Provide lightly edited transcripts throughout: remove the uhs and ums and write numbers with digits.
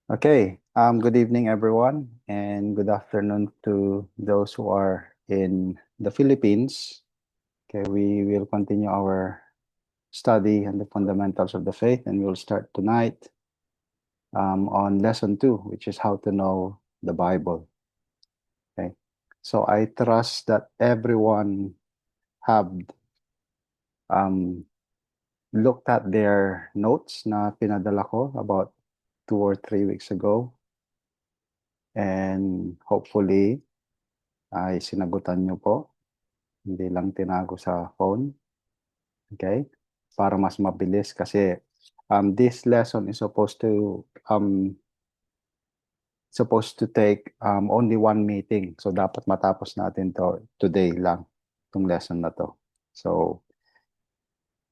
Okay, good evening, everyone, and good afternoon to those who are in the Philippines. Okay, we will continue our study on the fundamentals of the faith, and we'll start tonight on lesson 2, which is how to know the Bible. Okay, so I trust that everyone have um, looked at their notes na pinadala ko about 2 or 3 weeks ago, and hopefully ay sinagutan nyo po. Hindi lang tinago sa phone. Okay? Para mas mabilis kasi this lesson is supposed to take only one meeting. So dapat matapos natin to today lang itong lesson na to. So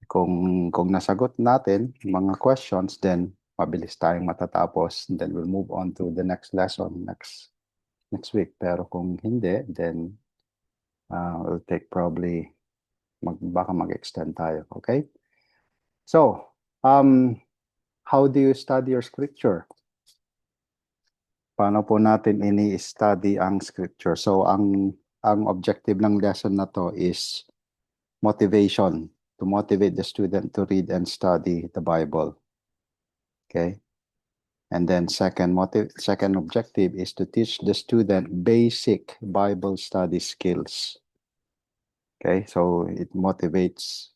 kung nasagot natin yung mga questions, then mabilis tayong matatapos, and then we'll move on to the next lesson next week. Pero kung hindi, then we'll take probably baka mag-extend tayo. Okay? So, how do you study your scripture? Paano po natin ini-study ang scripture? So, ang objective ng lesson na to is motivation, to motivate the student to read and study the Bible. Okay? And then second objective is to teach the student basic Bible study skills. Okay? So, it motivates,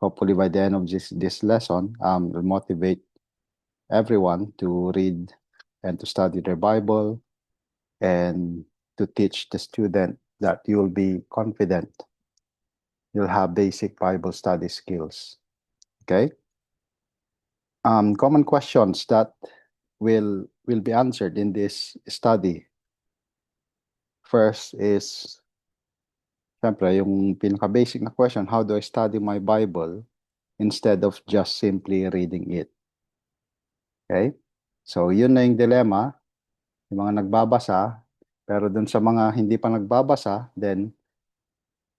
hopefully by the end of this lesson, will motivate everyone to read and to study their Bible, and to teach the student that you'll be confident. You'll have basic Bible study skills. Okay? Common questions that will be answered in this study. First is, syempre, yung pinaka-basic na question, how do I study my Bible instead of just simply reading it? Okay? So, yun na yung dilemma. Yung mga nagbabasa, pero dun sa mga hindi pa nagbabasa, then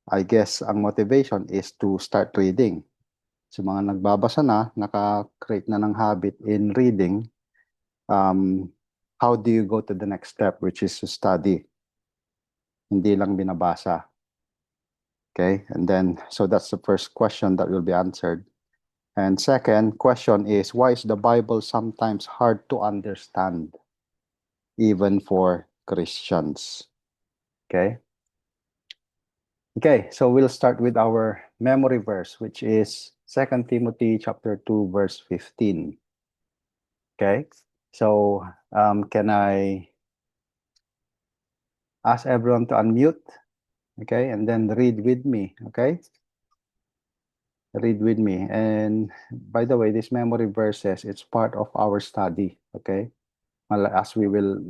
I guess ang motivation is to start reading. Sa mga nagbabasa na, naka-create na ng habit in reading, how do you go to the next step, which is to study? Hindi lang binabasa. Okay? And then, so that's the first question that will be answered. And second question is, why is the Bible sometimes hard to understand, even for Christians? Okay? Okay, so we'll start with our memory verse, which is 2 Timothy chapter 2, verse 15. Okay, so can I ask everyone to unmute? Okay, and then read with me. Okay, read with me. And by the way, this memory verses, it's part of our study. Okay, as we will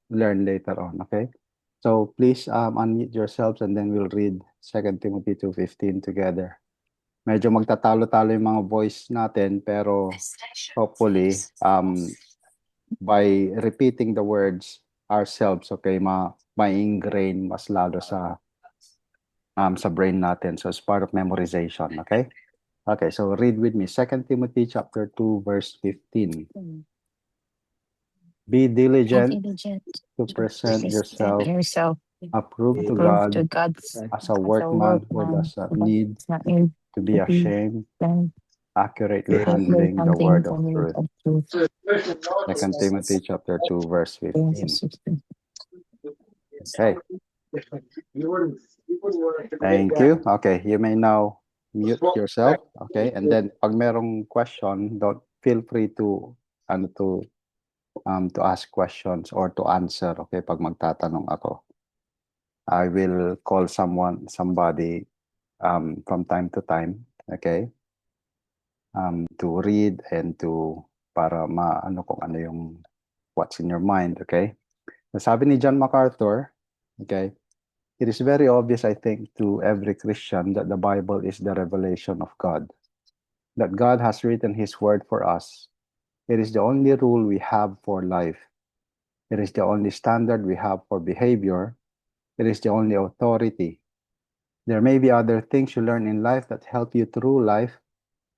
learn later on. Okay, so please unmute yourselves, and then we'll read 2 Timothy 2:15 together. Medyo magtatalo-talo yung mga voice natin, pero hopefully by repeating the words ourselves, okay, ma-ingrain mas lalo sa brain natin. So it's part of memorization, okay? Okay, so read with me 2 Timothy chapter 2 verse 15. Be diligent to present yourself approved to God as a workman who does not need to be ashamed, accurately handling the word of truth. 2 Timothy chapter 2 verse 15. Okay. Thank you. Okay, you may now mute yourself. Okay, and then pag merong question, don't feel free to ask questions or to answer. Okay, pag magtatanong ako, I will call somebody from time to time. Okay, to read and to para maano kung ano yung what's in your mind. Okay, sabi ni John MacArthur. Okay. It is very obvious, I think, to every Christian that the Bible is the revelation of God, that God has written His word for us. It is the only rule we have for life. It is the only standard we have for behavior. It is the only authority. There may be other things you learn in life that help you through life,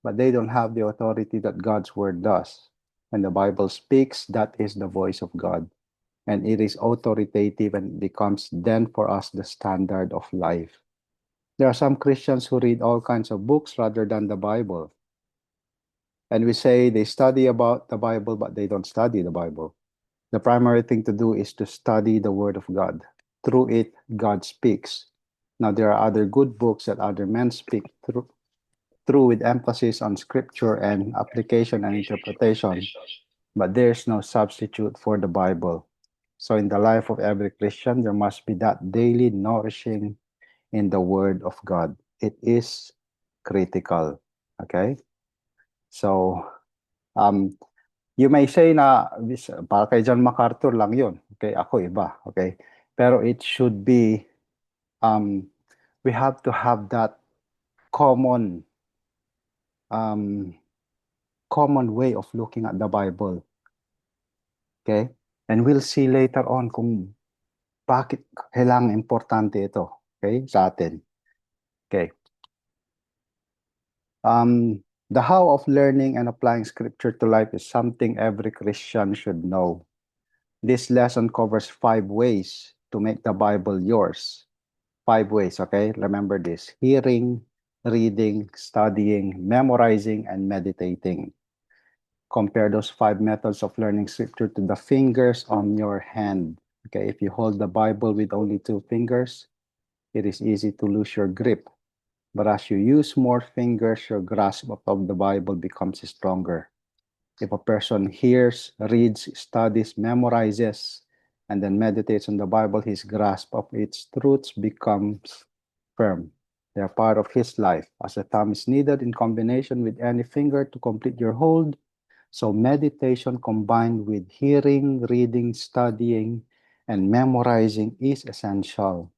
but they don't have the authority that God's word does. When the Bible speaks, that is the voice of God. And it is authoritative and becomes then for us the standard of life. There are some Christians who read all kinds of books rather than the Bible. And we say they study about the Bible, but they don't study the Bible. The primary thing to do is to study the Word of God. Through it, God speaks. Now, there are other good books that other men speak through with emphasis on scripture and application and interpretation, but there's no substitute for the Bible. So in the life of every Christian, there must be that daily nourishing in the Word of God. It is critical. Okay? So, you may say na para kay John MacArthur lang yun. Okay? Ako iba. Okay? Pero it should be, we have to have that common, common way of looking at the Bible. Okay? And we'll see later on kung bakit kailangan importante ito, okay, sa atin. Okay. The how of learning and applying scripture to life is something every Christian should know. This lesson covers 5 ways to make the Bible yours. 5 ways, okay? Remember this: hearing, reading, studying, memorizing, and meditating. Compare those 5 methods of learning scripture to the fingers on your hand. Okay, if you hold the Bible with only 2 fingers, it is easy to lose your grip. But as you use more fingers, your grasp of the Bible becomes stronger. If a person hears, reads, studies, memorizes, and then meditates on the Bible, his grasp of its truths becomes firm. They are part of his life. As the thumb is needed in combination with any finger to complete your hold, so meditation combined with hearing, reading, studying, and memorizing is essential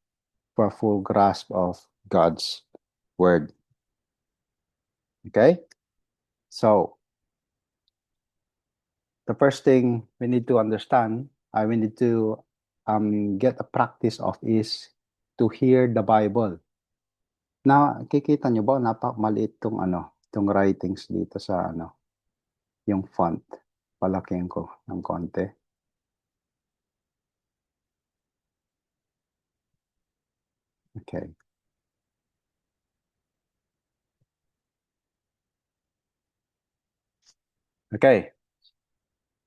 for a full grasp of God's Word. Okay? So, the first thing we need to understand, we need to get a practice of is to hear the Bible. Na, kikita nyo ba, maliit tong tong writings dito sa yung font. Palakihin ko ng konti. Okay. Okay.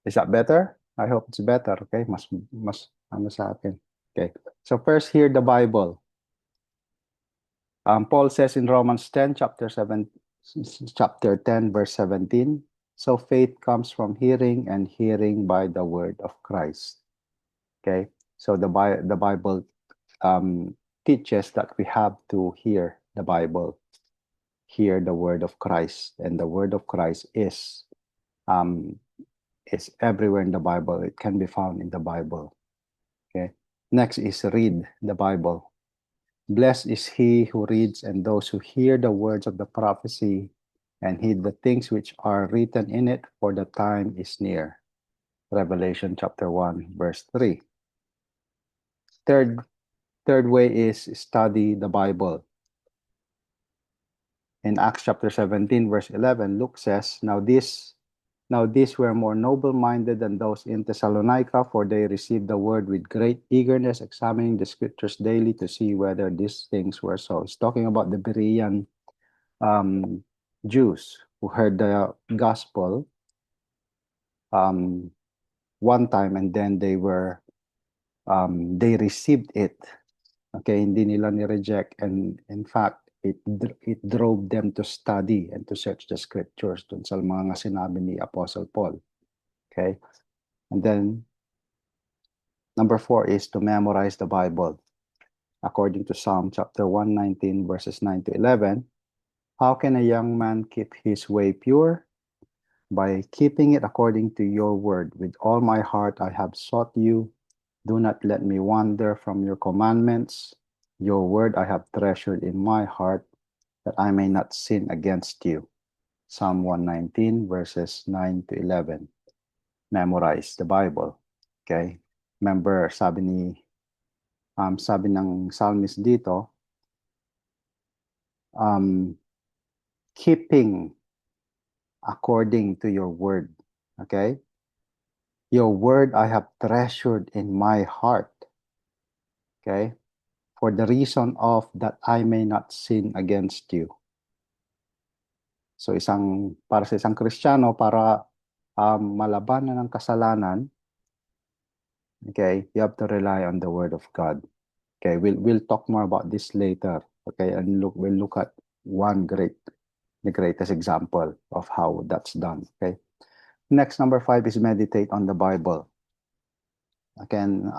Is that better? I hope it's better. Okay. Mas sa akin. Okay. So first, hear the Bible. Paul says in Romans 10, chapter 10, verse 17, so faith comes from hearing, and hearing by the word of Christ. Okay. So the Bible teaches that we have to hear the Bible, hear the word of Christ, and the word of Christ is everywhere in the Bible. It can be found in the Bible. Okay. Next is read the Bible. Blessed is he who reads and those who hear the words of the prophecy and heed the things which are written in it, for the time is near. Revelation chapter 1, verse 3. Third way is study the Bible. In Acts chapter 17, verse 11, Luke says, Now these were more noble-minded than those in Thessalonica, for they received the word with great eagerness, examining the scriptures daily to see whether these things were so. It's talking about the Berean Jews who heard the gospel one time, and then they received it. Okay, hindi nila ni-reject, and in fact, it drove them to study and to search the scriptures dun sa mga sinabi ni Apostle Paul. Okay, and then number 4 is to memorize the Bible. According to Psalm chapter 119, verses 9 to 11, how can a young man keep his way pure? By keeping it according to your word. With all my heart I have sought you. Do not let me wander from your commandments. Your word I have treasured in my heart, that I may not sin against you. Psalm 119, verses 9 to 11. Memorize the Bible. Okay? Remember, sabi ng psalmist dito, keeping according to your word. Okay? Your word I have treasured in my heart. Okay? For the reason of that I may not sin against you. So para sa isang Kristiyano, para malabanan ng kasalanan, okay, you have to rely on the word of God. Okay, we'll talk more about this later. Okay, and we'll look at the greatest example of how that's done. Okay. Next, number 5 is meditate on the Bible. Again,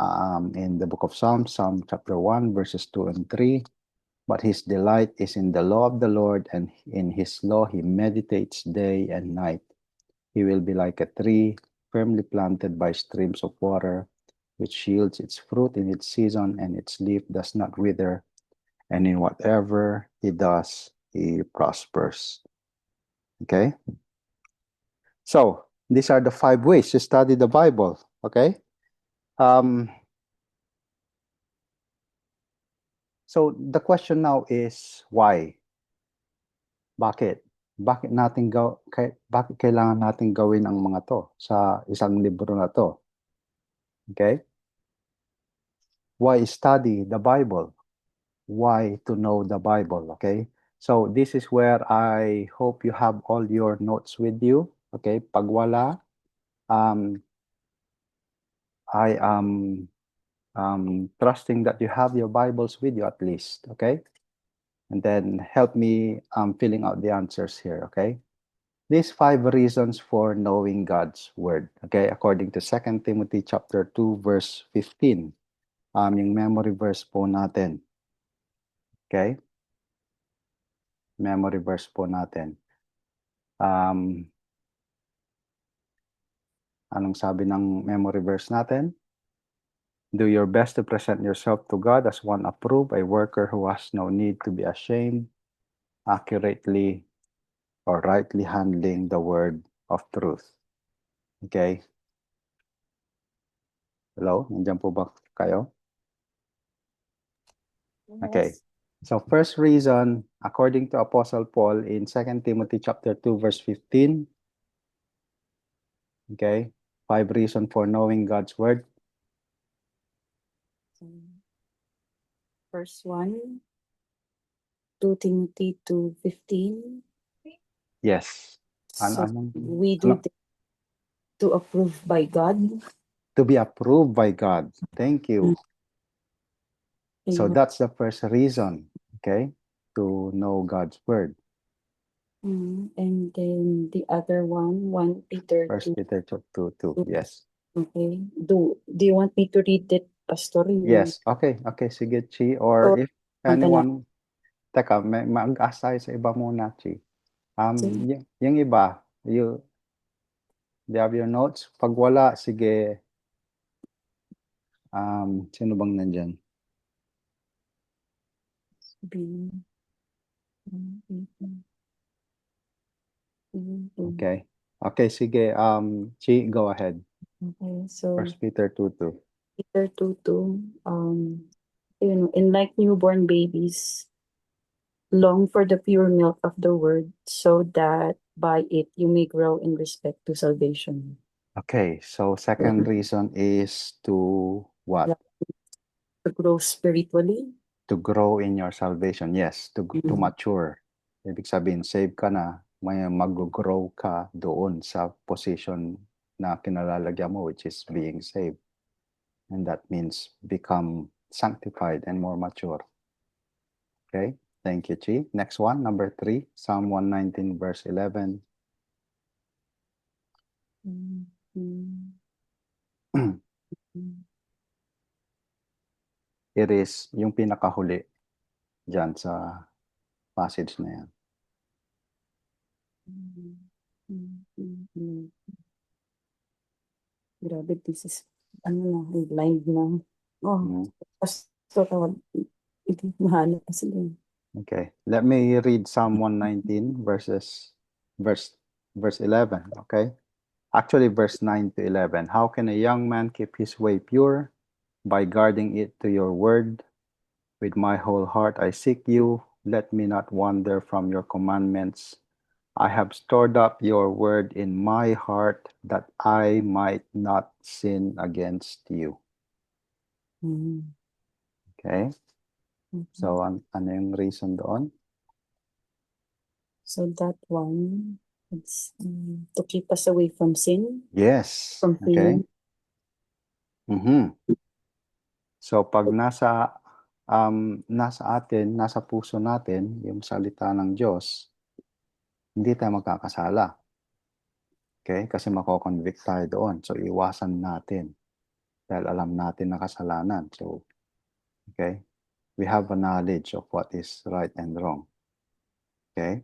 in the book of Psalms, Psalm chapter 1, verses 2 and 3. But his delight is in the law of the Lord, and in his law he meditates day and night. He will be like a tree firmly planted by streams of water, which yields its fruit in its season, and its leaf does not wither, and in whatever he does, he prospers. Okay? So, these are the 5 ways to study the Bible. Okay? So, the question now is, why? Bakit? Bakit kailangan natin gawin ang mga to sa isang libro na to? Okay? Why study the Bible? Why to know the Bible? Okay? So, this is where I hope you have all your notes with you. Okay? Pag wala, I am trusting that you have your Bibles with you at least. Okay? And then help me filling out the answers here. Okay? These 5 reasons for knowing God's word. Okay, according to 2 Timothy chapter 2 verse 15. Yung memory verse po natin. Okay? Memory verse po natin. Anong sabi ng memory verse natin? Do your best to present yourself to God as one approved, a worker who has no need to be ashamed, accurately or rightly handling the word of truth. Okay? Hello? Nandiyan po ba kayo? Okay. So first reason, according to Apostle Paul in 2 Timothy chapter 2 verse 15. Okay? 5 reasons for knowing God's word. First one, 2 Timothy 2:15. Yes. So Anong, we do ano? to approve by God. To be approved by God. Thank you. So that's the first reason, okay, to know God's word. And then the other one, 1 Peter 1 Peter 2:2. Yes. Okay. Do you want me to read it, Pastor? Yes. Okay. Okay. Sige, Chi. Or if anyone, teka, mag-ask tayo sa iba muna, Chi. Yung iba, do you have your notes? Pag wala, sige. Sino bang nandyan? Okay. Okay, sige. Chi, go ahead. Okay, so 1 Peter 2:2. Peter 2:2, and like newborn babies, long for the pure milk of the word, so that by it you may grow in respect to salvation. Okay, so second reason is to what? To grow spiritually. To grow in your salvation. Yes, to mature. Ibig sabihin, save ka na, may mag-grow ka doon sa position na kinalalagyan mo, which is being saved. And that means become sanctified and more mature. Okay, thank you, Chi. Next one, number 3, Psalm 119, verse 11. It is yung pinakahuli dyan sa passage na yan. Grabe, this is, blind na. Pastor, hindi mahanap pa sila. Okay, let me read Psalm 119 verse 11, okay? Actually, verse 9 to 11. How can a young man keep his way pure? By guarding it to your word. With my whole heart I seek you. Let me not wander from your commandments. I have stored up your word in my heart that I might not sin against you. Mm. Okay? Mhm. So, ano yung reason doon? So that one, it's to keep us away from sin, Yes. from Okay? fear. Mhm. So, pag nasa atin, nasa puso natin, yung salita ng Diyos, hindi tayo magkakasala. Okay? Kasi mako-convict tayo doon. So, iwasan natin. Dahil alam natin na kasalanan. So, okay? We have a knowledge of what is right and wrong. Okay?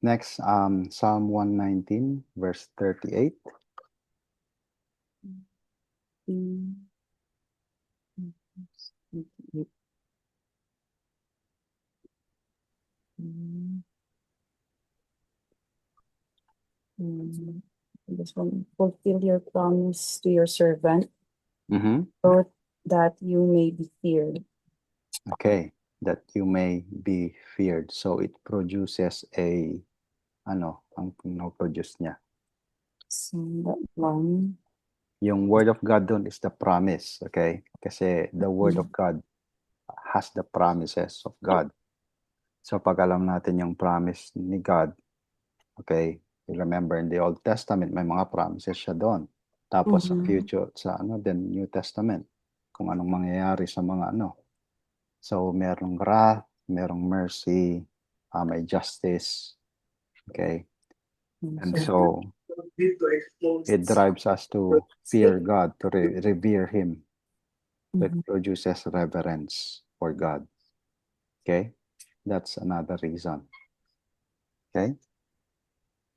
Next, Psalm 119, verse 38. Mm. Mm. Mm. This one, fulfill your promise to your servant, Mhm. so that you may be feared. Okay, that you may be feared. So, it produces a, ang produce niya. So that one. Yung word of God doon is the promise, okay? Kasi the word of God has the promises of God. So pag alam natin yung promise ni God, okay, you remember in the Old Testament, may mga promises siya doon. Tapos sa future, sa then New Testament, kung anong mangyayari sa mga So merong wrath, merong mercy, may justice, okay? And so it drives us to fear God, to revere Him. It produces reverence for God. Okay? That's another reason. Okay?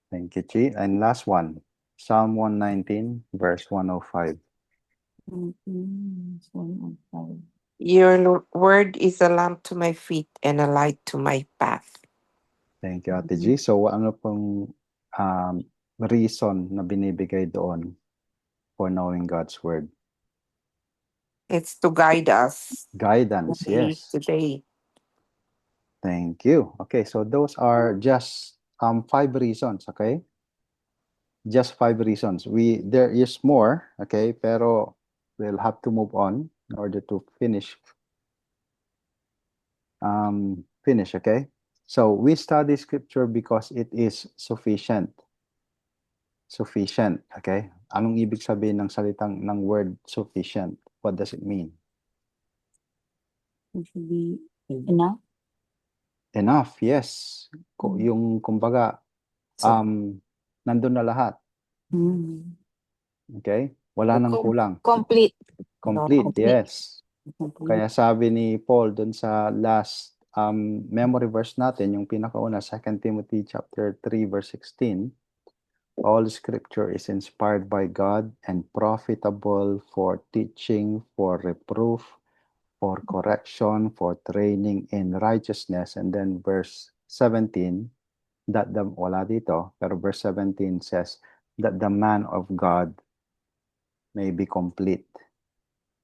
Thank you, Chi. And last one, Psalm 119, verse 105. This one, okay. Your word is a lamp to my feet and a light to my path. Thank you, Ate G. So ano pong reason na binibigay doon for knowing God's word? It's to guide us Guidance, day yes. to day. Thank you. Okay, so those are just 5 reasons, okay? Just 5 reasons. There is more, okay, pero we'll have to move on in order to finish, okay? So we study scripture because it is sufficient. Sufficient, okay? Anong ibig sabihin ng word sufficient? What does it mean? It should be enough. Enough, yes. Yung kumbaga, nandun na lahat. Mm. Okay? Wala nang kulang. Complete. Complete, yes. Complete. Kaya sabi ni Paul dun sa last memory verse natin, yung pinakauna, 2 Timothy chapter 3, verse 16, all scripture is inspired by God and profitable for teaching, for reproof, for correction, for training in righteousness. And then verse 17, wala dito, pero verse 17 says, that the man of God may be complete,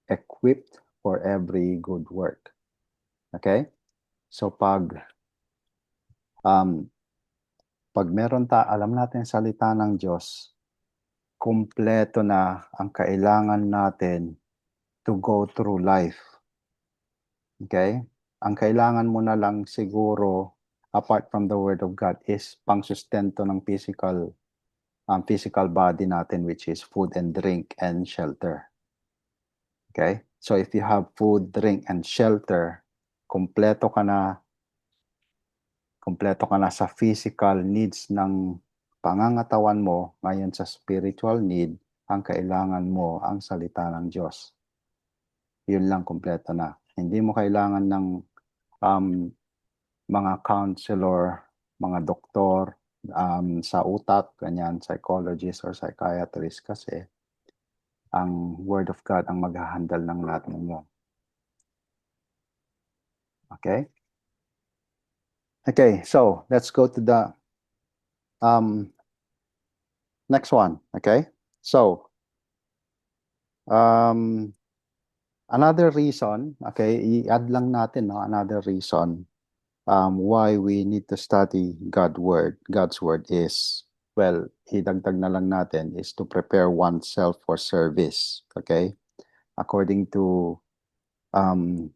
equipped for every good work. Okay? So pag alam natin salita ng Diyos, kumpleto na ang kailangan natin to go through life. Okay? Ang kailangan mo na lang siguro, apart from the Word of God, is pangsustento ng physical body natin, which is food and drink and shelter. Okay? So if you have food, drink, and shelter, kumpleto ka na sa physical needs ng pangangatawan mo, ngayon sa spiritual need, ang kailangan mo ang salita ng Diyos. Yun lang, kumpleto na. Hindi mo kailangan ng mga counselor, mga doktor, sa utak, ganyan, psychologist or psychiatrist, kasi ang Word of God ang mag-handle ng lahat ng yun. Okay? Okay, so let's go to the next one. Okay? So, another reason, okay, i-add lang natin, no, another reason why we need to study God's word is, well, idagdag na lang natin, is to prepare oneself for service. Okay? According to um,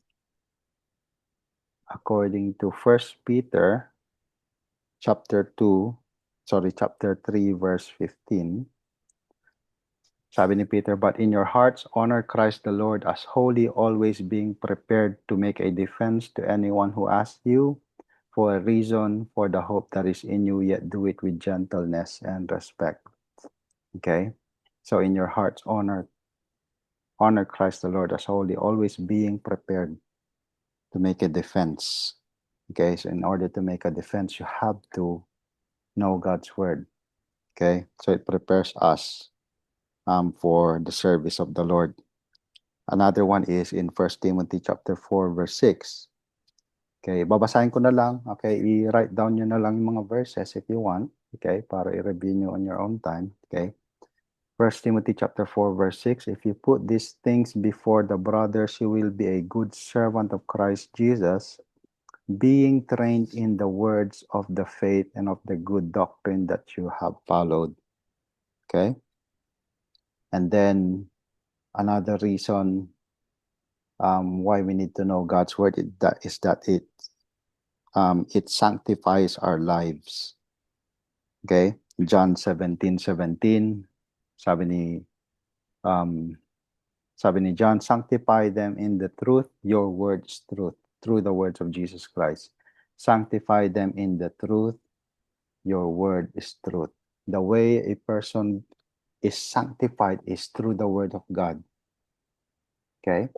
1 Peter chapter 3 verse 15. Sabi ni Peter, but in your hearts honor Christ the Lord as holy, always being prepared to make a defense to anyone who asks you for a reason for the hope that is in you, yet do it with gentleness and respect. Okay? So in your hearts honor Christ the Lord as holy, always being prepared to make a defense. Okay? So in order to make a defense, you have to know God's word. Okay? So it prepares us for the service of the Lord. Another one is in 1 Timothy chapter 4 verse 6. Okay, babasahin ko na lang. Okay, i-write down nyo na lang yung mga verses if you want. Okay, para i-review nyo on your own time. Okay. 1 Timothy chapter 4 verse 6. If you put these things before the brothers, you will be a good servant of Christ Jesus, being trained in the words of the faith and of the good doctrine that you have followed. Okay. And then another reason why we need to know God's word is that it sanctifies our lives. Okay? John 17:17, sabi ni John, sanctify them in the truth, your word is truth, through the words of Jesus Christ. Sanctify them in the truth, your word is truth. The way a person is sanctified is through the word of God. Okay?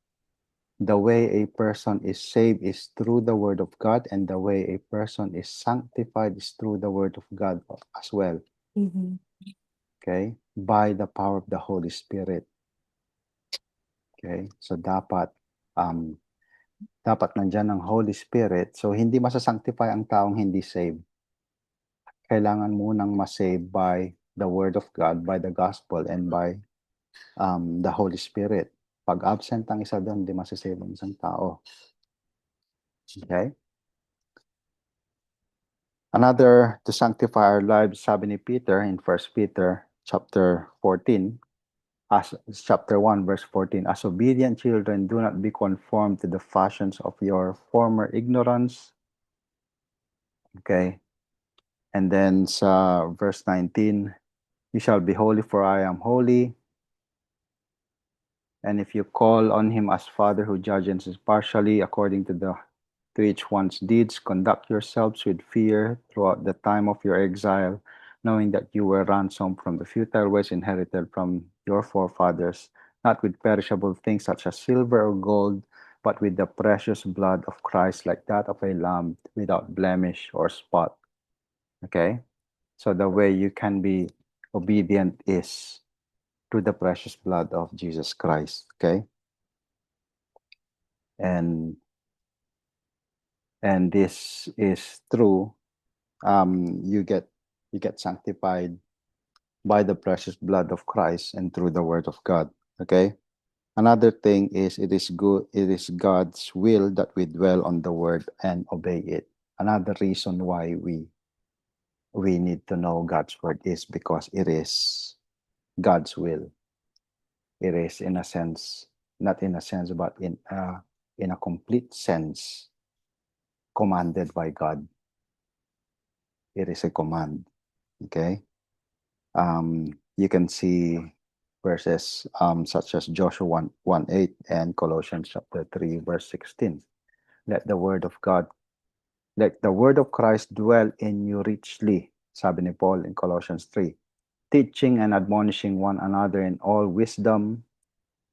The way a person is saved is through the word of God, and the way a person is sanctified is through the word of God as well. Mhm. Okay? By the power of the Holy Spirit. Okay? So dapat nandyan ang Holy Spirit. So hindi masasanctify ang taong hindi saved. Kailangan munang masave by the word of God, by the gospel, and by the Holy Spirit. Pag absent ang isa doon, hindi masasave ang isang tao. Okay? Another to sanctify our lives, sabi ni Peter in 1 Peter chapter 14, chapter 1 verse 14, as obedient children, do not be conformed to the fashions of your former ignorance. Okay. And then sa verse 19, you shall be holy for I am holy. And if you call on him as Father who judges partially according to each one's deeds, conduct yourselves with fear throughout the time of your exile, knowing that you were ransomed from the futile ways inherited from your forefathers, not with perishable things such as silver or gold, but with the precious blood of Christ, like that of a lamb without blemish or spot. Okay? So the way you can be obedient is through the precious blood of Jesus Christ. Okay? And this is true. You get sanctified by the precious blood of Christ and through the word of God. Okay. Another thing is it is God's will that we dwell on the word and obey it. Another reason why we need to know God's word is because it is God's will. It is in a sense, not in a sense, but in a complete sense, commanded by God. It is a command. Okay. You can see verses such as Joshua 1:8 and Colossians chapter 3 verse 16. Let the word of Christ dwell in you richly, sabi ni Paul in Colossians 3, teaching and admonishing one another in all wisdom,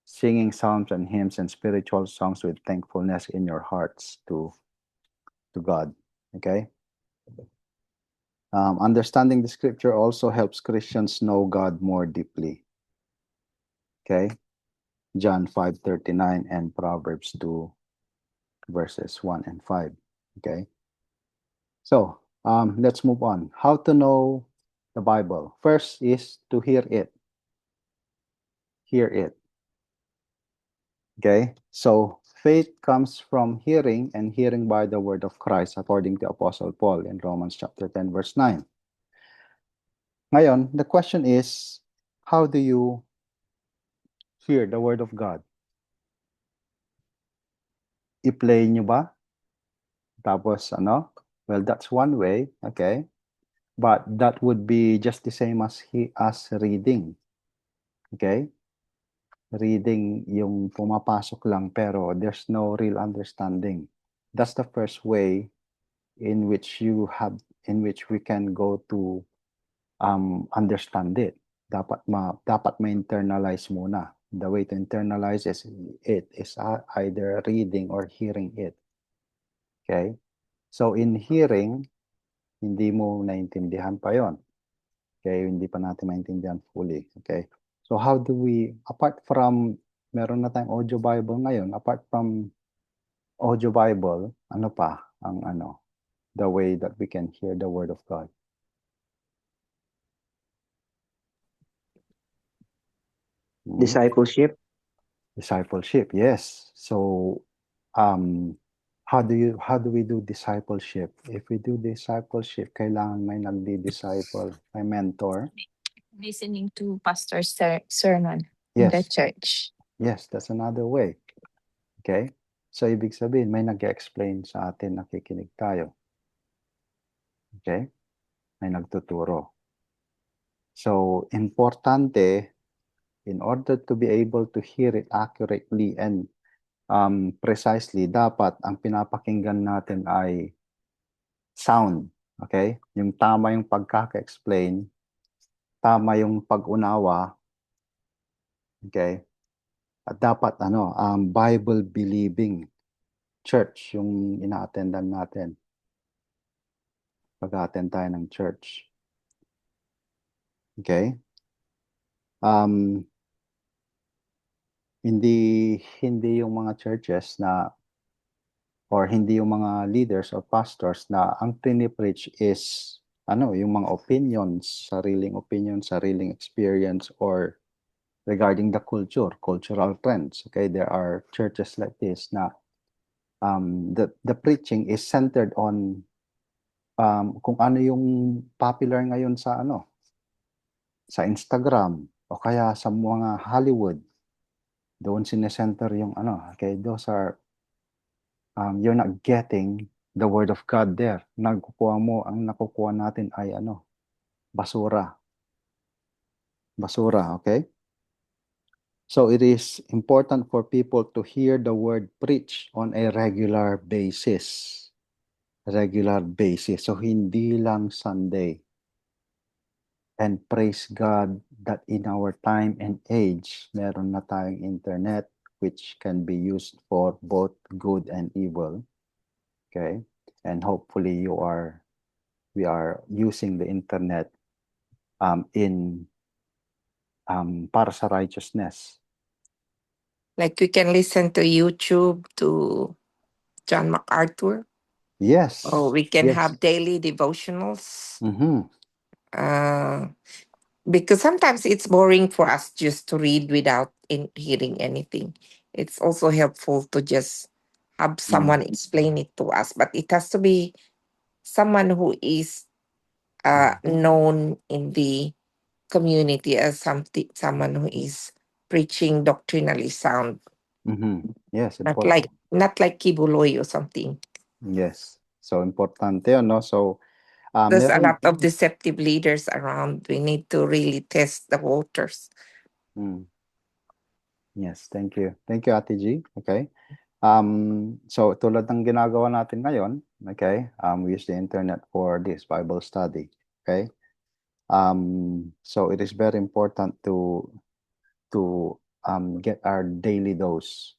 singing psalms and hymns and spiritual songs with thankfulness in your hearts to God. Okay? Understanding the scripture also helps Christians know God more deeply. Okay? John 5:39 and Proverbs 2 verses 1 and 5. Okay? So, let's move on. How to know the Bible? First is to hear it. Hear it. Okay? So, faith comes from hearing, and hearing by the word of Christ, according to Apostle Paul in Romans chapter 10, verse 9. Ngayon, the question is, how do you hear the word of God? I-play nyo ba? Tapos ano? Well, that's one way, okay? But that would be just the same as reading. Okay? Reading yung pumapasok lang pero there's no real understanding. That's the first way in which we can go to understand it. Dapat ma-internalize muna. The way to internalize is either reading or hearing it. Okay? So in hearing, hindi mo naintindihan pa yon. Okay, hindi pa natin maintindihan fully. Okay. So how do we, apart from, meron na tayong audio Bible ngayon, apart from audio Bible, ano pa ang the way that we can hear the word of God? Discipleship. Discipleship, yes. So how do we do discipleship? If we do discipleship, kailangan may nagdi-disciple, may mentor. Listening to pastor's sermon in the Yes. church. Yes, that's another way. Okay? So, ibig sabihin, may nag-explain sa atin, nakikinig tayo. Okay? May nagtuturo. So, importante, in order to be able to hear it accurately and precisely, dapat ang pinapakinggan natin ay sound. Okay? Yung tama yung pagkaka-explain, tama yung pag-unawa. Okay? At dapat Bible-believing church yung ina-attendan natin. Pag-attend tayo ng church. Okay? Hindi yung mga churches na or hindi yung mga leaders or pastors na ang pinipreach is yung mga opinions, sariling experience or regarding the cultural trends. Okay, there are churches like this na the preaching is centered on kung ano yung popular ngayon sa sa Instagram o kaya sa mga Hollywood. Doon sinesenter yung okay, those are you're not getting the word of God there. Ang nakukuha natin ay basura. Basura, okay? So it is important for people to hear the word preached on a regular basis. Regular basis. So hindi lang Sunday. And praise God that in our time and age, meron na tayong internet which can be used for both good and evil. Okay? And hopefully we are using the internet in para sa righteousness. Like we can listen to YouTube to John MacArthur. Yes. Or we can yes. have daily devotionals. Mm-hmm. Because sometimes it's boring for us just to read without hearing anything. It's also helpful to just have someone explain it to us. But it has to be someone who is known in the community as someone who is preaching doctrinally sound. Mm-hmm. Yes, Not like Kibuloy or something. Yes. So importante no. So There's a lot of deceptive leaders around. We need to really test the waters. Yes, thank you. Thank you, Ate G. Okay. So tulad ng ginagawa natin ngayon, okay? We use the internet for this Bible study, okay? So it is very important to get our daily dose,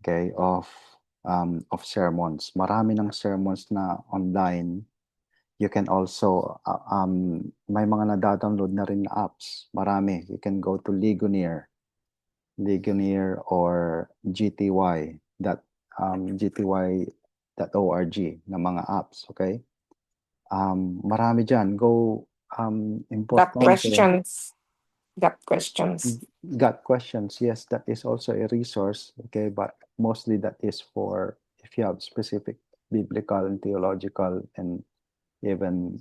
okay, of sermons. Marami ng sermons na online. You can also may mga nadadownload na rin na apps. Marami. You can go to Ligonier or GTY GTY.org na mga apps, okay? Marami dyan. Go Got questions. got questions, yes, that is also a resource, okay, but mostly that is for if you have specific biblical and theological and even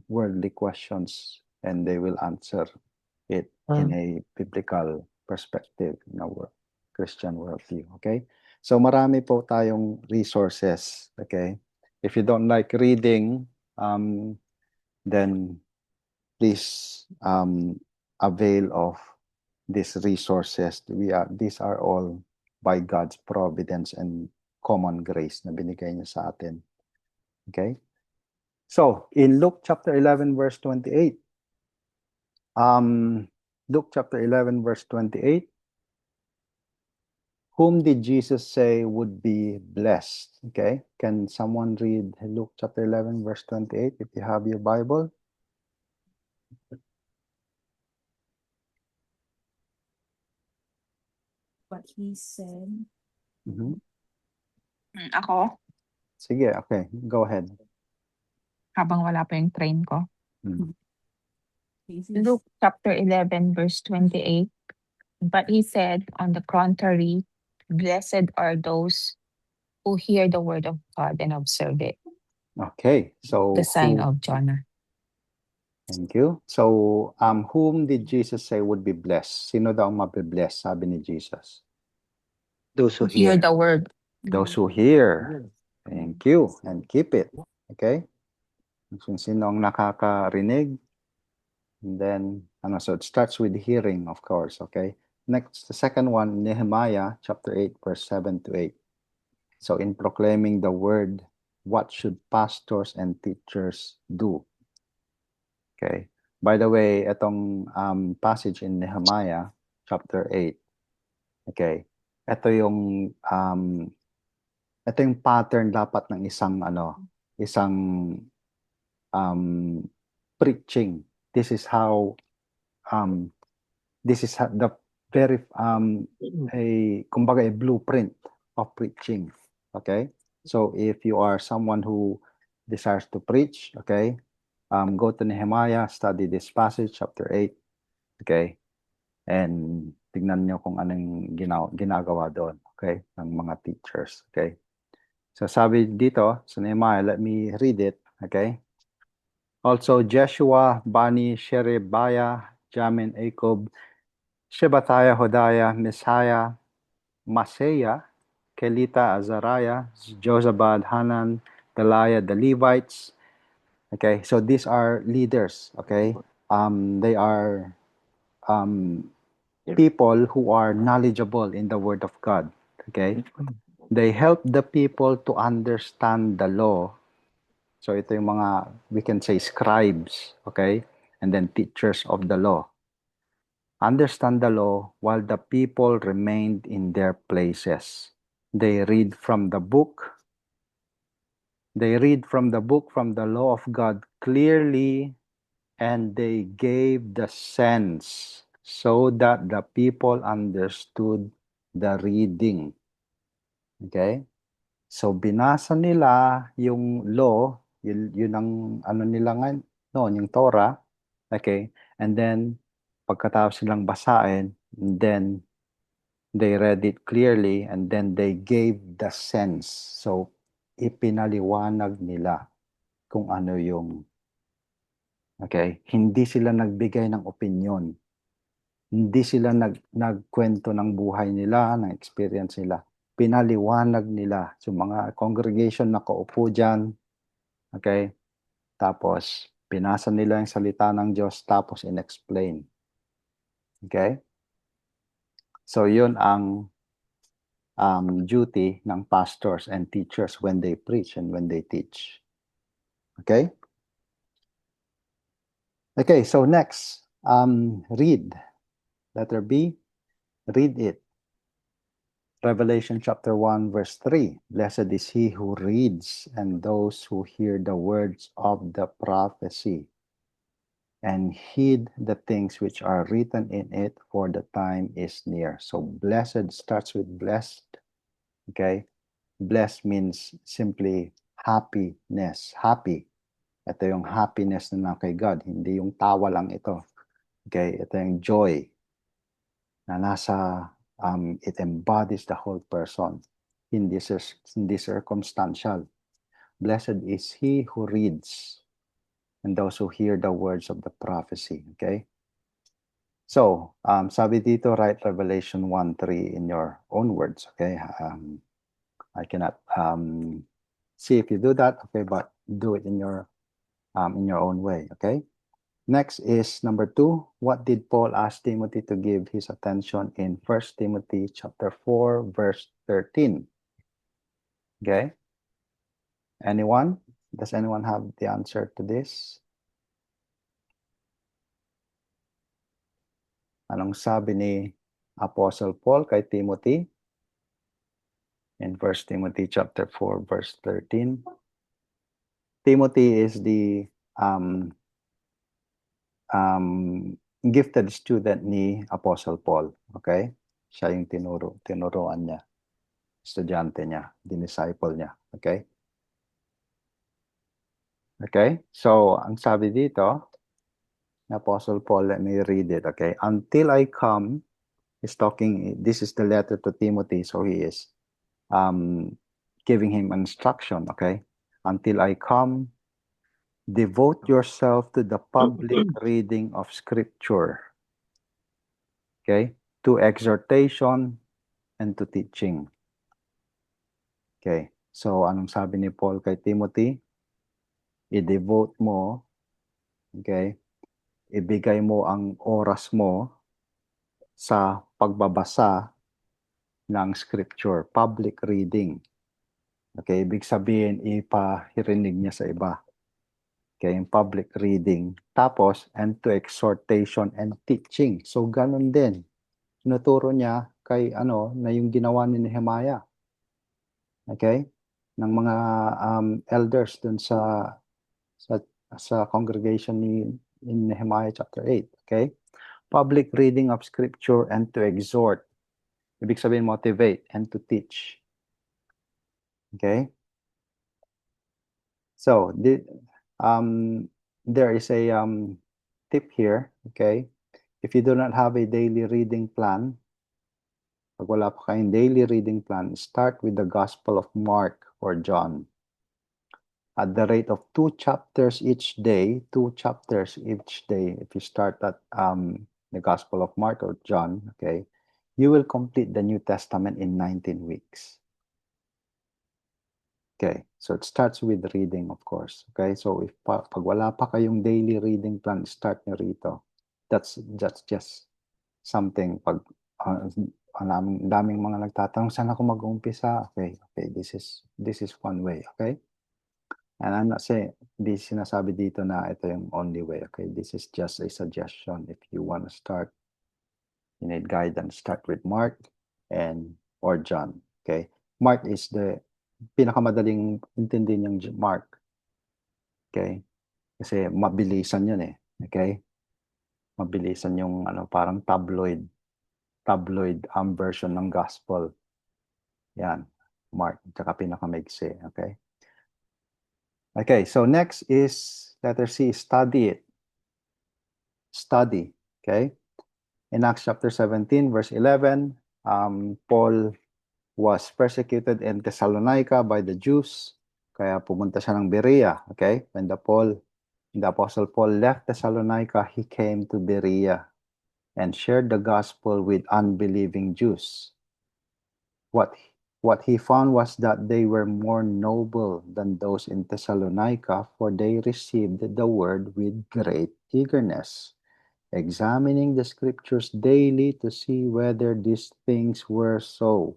worldly questions, and they will answer it in a biblical perspective in our Christian worldview, okay? So marami po tayong resources, okay? If you don't like reading, then please avail of these resources. These are all by God's providence and common grace na binigay niya sa atin. Okay? So, in Luke chapter 11 verse 28, Luke chapter 11 verse 28, whom did Jesus say would be blessed? Okay? Can someone read Luke chapter 11 verse 28 if you have your Bible? What he said. Mhm. Ako, Sige, okay. Go ahead. habang wala pa yung train ko. Mm. Luke chapter 11, verse 28. But he said, on the contrary, blessed are those who hear the word of God and observe it. Okay. So, The sign who- of Jonah. Thank you. So, whom did Jesus say would be blessed? Sino daw ang mabibless, sabi ni Jesus? Those who Who hear hear. the word. Those who hear. Thank you. And keep it. Okay? Kung sino ang nakakarinig. And then, so it starts with hearing, of course. Okay? Next, the second one, Nehemiah chapter 8, verse 7 to 8. So, in proclaiming the word, what should pastors and teachers do? Okay. By the way, itong passage in Nehemiah chapter 8, okay, ito yung pattern dapat ng isang preaching. This is how the very kumbaga a blueprint of preaching. Okay? So if you are someone who desires to preach, okay, go to Nehemiah, study this passage, chapter 8, okay, and tignan nyo kung anong ginagawa doon, okay, ng mga teachers, okay. So sabi dito sa Nehemiah, let me read it, okay. Also Jeshua, Bani, Sherebiah, Jamin, Acob, Shebathiah, Hodiah, Messiah, Maseya, Kelita, Azariah, Jozabad, Hanan, Deliah, the Levites. Okay, so these are leaders, okay? They are people who are knowledgeable in the Word of God, okay? They help the people to understand the law. So ito yung mga, we can say, scribes, okay? And then teachers of the law. Understand the law while the people remained in their places. They read from the book. They read from the book, from the law of God clearly, and they gave the sense so that the people understood the reading. Okay? So binasa nila yung law, yun ang nila noon, yung Torah. Okay? And then pagkatapos silang basahin, then they read it clearly, and then they gave the sense. So ipinaliwanag nila kung ano yung, okay? Hindi sila nagbigay ng opinion. Hindi sila nagkwento ng buhay nila, ng experience nila. Pinaliwanag nila sa mga congregation na kaupo dyan. Okay? Tapos, pinasa nila yung salita ng Diyos, tapos in-explain. Okay? So, yun ang duty ng pastors and teachers when they preach and when they teach. Okay? Okay, so next, read. Letter B, read it. Revelation chapter 1, verse 3. Blessed is he who reads and those who hear the words of the prophecy and heed the things which are written in it, for the time is near. So blessed starts with blessed. Okay? Blessed means simply happiness. Happy. Ito yung happiness na kay God. Hindi yung tawa lang ito. Okay? Ito yung joy. na nasa, it embodies the whole person. Hindi circumstantial. Blessed is he who reads and those who hear the words of the prophecy. Okay? So, sabi dito, write Revelation 1:3 in your own words. Okay? I cannot see if you do that. Okay, but do it in your own way. Okay? Next is number 2. What did Paul ask Timothy to give his attention in 1 Timothy chapter 4, verse 13? Okay? Anyone? Does anyone have the answer to this? Anong sabi ni Apostle Paul kay Timothy in 1 Timothy chapter 4, verse 13? Timothy is the gifted student ni Apostle Paul. Okay? Siya yung tinuruan niya. Estudyante niya, dinisciple niya. Okay? Okay? So, ang sabi dito, Apostle Paul, let me read it. Okay? Until I come, he's talking, this is the letter to Timothy, so he is giving him instruction. Okay? Until I come, devote yourself to the public reading of Scripture. Okay? To exhortation and to teaching. Okay. So, anong sabi ni Paul kay Timothy? I-devote mo, okay? Ibigay mo ang oras mo sa pagbabasa ng Scripture, public reading. Okay, ibig sabihin, ipahirinig niya sa iba. Okay, yung public reading. Tapos, and to exhortation and teaching. So, ganun din. Tinuturo niya kay na yung ginawa ni Nehemiah. Okay? Ng mga elders dun sa congregation ni in Nehemiah chapter 8. Okay? Public reading of Scripture and to exhort. Ibig sabihin, motivate and to teach. Okay? So, there is a tip here. Okay? If you do not have a daily reading plan, pag wala pa kayong daily reading plan, start with the Gospel of Mark or John. At the rate of 2 chapters each day, if you start at the Gospel of Mark or John, okay, you will complete the New Testament in 19 weeks. Okay, so it starts with reading, of course. Okay, so if pag wala pa kayong daily reading plan, start nyo rito. That's just something. Pag daming mga nagtatanong, saan ako mag-uumpisa? Okay, this is one way. Okay. And I'm not saying, di sinasabi dito na ito yung only way. Okay, this is just a suggestion. If you want to start, you need guidance. Start with Mark or John. Okay, Mark is the pinakamadaling intindihin yung Mark. Okay, kasi mabilisan yun eh. Okay, mabilisan yung parang tabloid version ng gospel. Yan, Mark, tsaka pinakamaigsi. Okay. Okay, so next is letter C, study it. Study, okay? In Acts chapter 17, verse 11, Paul was persecuted in Thessalonica by the Jews. Kaya pumunta siya ng Berea, okay? When the Apostle Paul left Thessalonica, he came to Berea and shared the gospel with unbelieving Jews. What he found was that they were more noble than those in Thessalonica, for they received the word with great eagerness, examining the scriptures daily to see whether these things were so.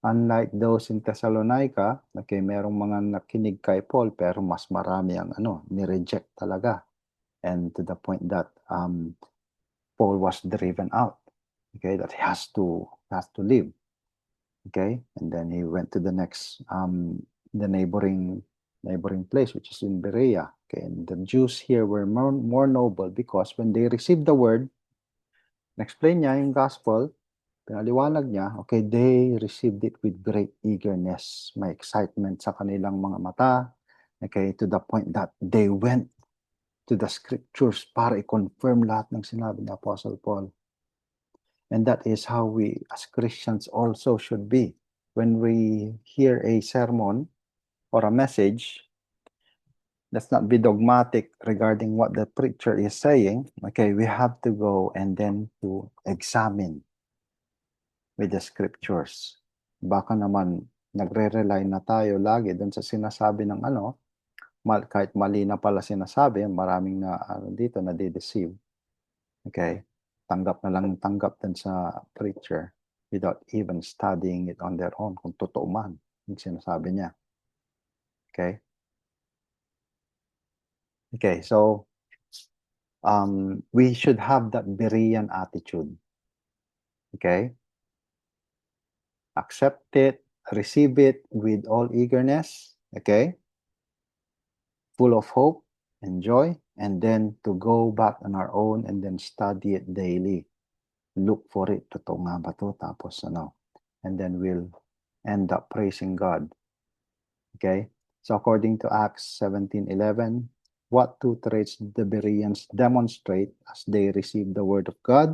Unlike those in Thessalonica, okay, merong mga nakinig kay Paul, pero mas marami ang ni-reject talaga. And to the point that Paul was driven out. Okay, that he has to leave. Okay, and then he went to the next the neighboring place, which is in Berea. Okay, and the Jews here were more noble because when they received the word, explain niya yung gospel, pinaliwanag niya, okay, they received it with great eagerness, may excitement sa kanilang mga mata, okay, to the point that they went to the scriptures para i-confirm lahat ng sinabi ni Apostle Paul. And that is how we as Christians also should be. When we hear a sermon or a message, let's not be dogmatic regarding what the preacher is saying. Okay, we have to go and then to examine with the scriptures. Baka naman nagre-rely na tayo lagi doon sa sinasabi ng kahit mali na pala sinasabi, maraming na dito na de-deceive. Okay? Tanggap na lang tanggap din sa preacher without even studying it on their own kung totoo man yung sinasabi niya. Okay? Okay, so we should have that Berean attitude. Okay? Accept it, receive it with all eagerness. Okay? Full of hope and joy, and then to go back on our own and then study it daily. Look for it, totoo nga ba to? Tapos and then we'll end up praising God. Okay? So according to Acts 17:11, what two traits the Bereans demonstrate as they receive the word of God?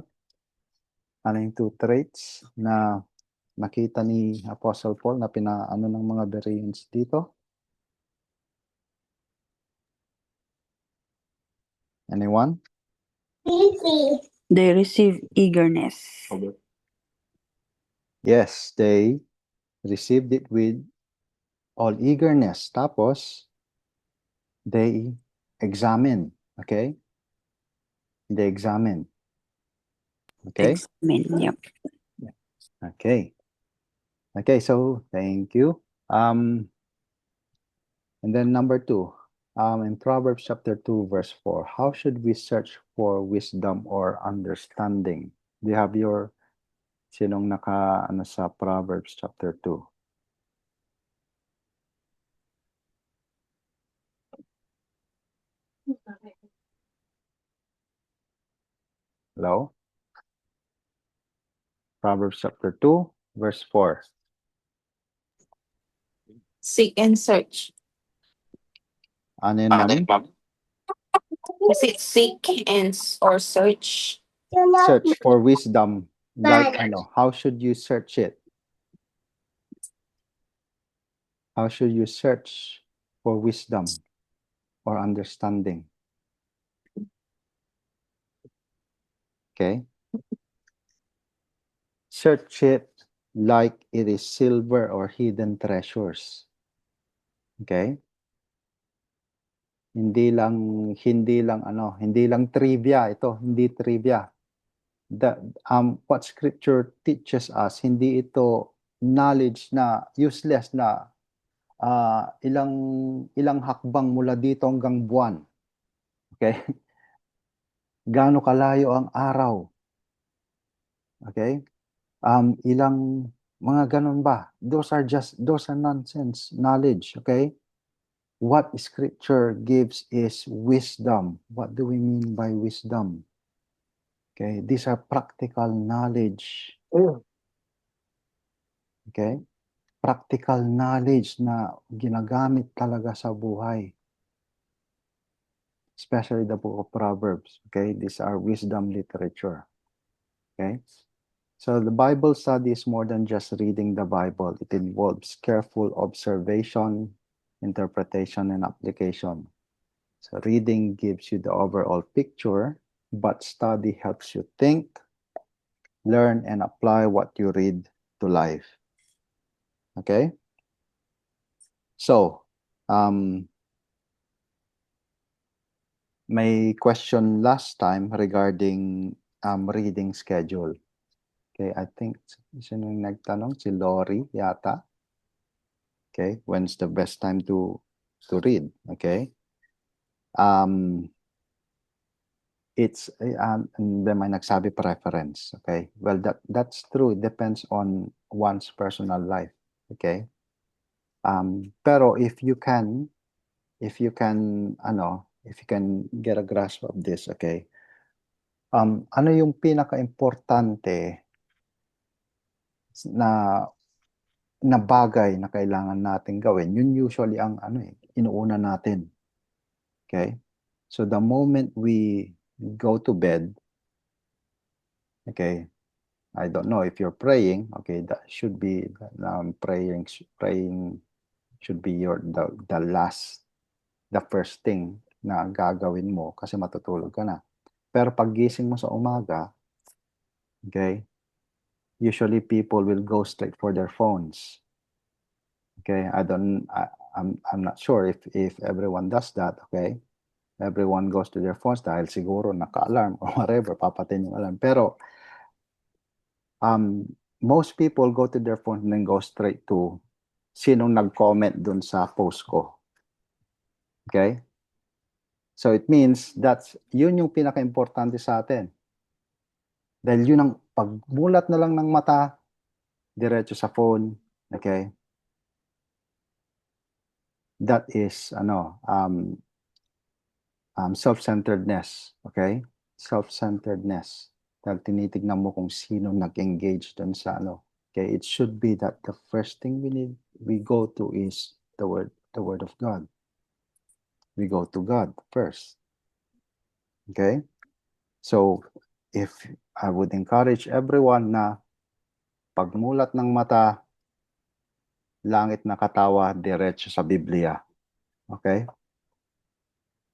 Ano yung two traits na nakita ni Apostle Paul na pinaano ng mga Bereans dito? Anyone? They receive eagerness. Yes, they received it with all eagerness. Tapos, they examine. Okay? They examine. Okay? Examine, yep. Okay. Okay, so thank you. And then number 2, in Proverbs chapter 2, verse 4, how should we search for wisdom or understanding? Do you have your sinong sa Proverbs chapter 2? Hello? Proverbs chapter 2, verse 4. Seek and search. Ano yun, mami? Is it seek or search? Search for wisdom. Like, how should you search it? How should you search for wisdom or understanding? Okay? Search it like it is silver or hidden treasures. Okay? Hindi lang trivia ito, hindi trivia. What scripture teaches us, hindi ito knowledge na useless na ilang hakbang mula dito hanggang buwan. Okay? Gaano kalayo ang araw? Okay? Ilang mga ganun ba? Those are nonsense knowledge. Okay? What scripture gives is wisdom. What do we mean by wisdom? Okay, these are practical knowledge. Okay? Practical knowledge na ginagamit talaga sa buhay. Especially the book of Proverbs. Okay? These are wisdom literature. Okay? So the Bible study is more than just reading the Bible. It involves careful observation, interpretation, and application. So reading gives you the overall picture, but study helps you think, learn, and apply what you read to life. Okay? So, may question last time regarding reading schedule. Okay, I think sino yung nagtanong? Si Lori yata. Okay, when's the best time to read? Okay. It's and then may nagsabi preference. Okay, well that's true. It depends on one's personal life. Okay. Pero if you can get a grasp of this, okay. Ano yung pinaka-importante na bagay na kailangan natin gawin? Yun usually ang inuuna natin. Okay? So the moment we go to bed, okay, I don't know if you're praying. Okay, that should be praying should be the first thing na gagawin mo kasi matutulog ka na. Pero pag gising mo sa umaga, okay, usually people will go straight for their phones. Okay, I'm not sure if everyone does that, okay? Everyone goes to their phones dahil siguro naka-alarm or whatever, papatin yung alarm. Pero most people go to their phone and then go straight to sinong nag-comment dun sa post ko. Okay? So it means yun yung pinaka-importante sa atin. Dahil yun ang pagmulat na lang ng mata, diretso sa phone, okay? That is self-centeredness, okay? Self-centeredness. Dahil tinitignan mo kung sino nag-engage dun sa okay? It should be that the first thing we go to is the word of God. We go to God first. Okay? So, if I would encourage everyone na pagmulat ng mata, langit na katawa, diretso sa Biblia. Okay?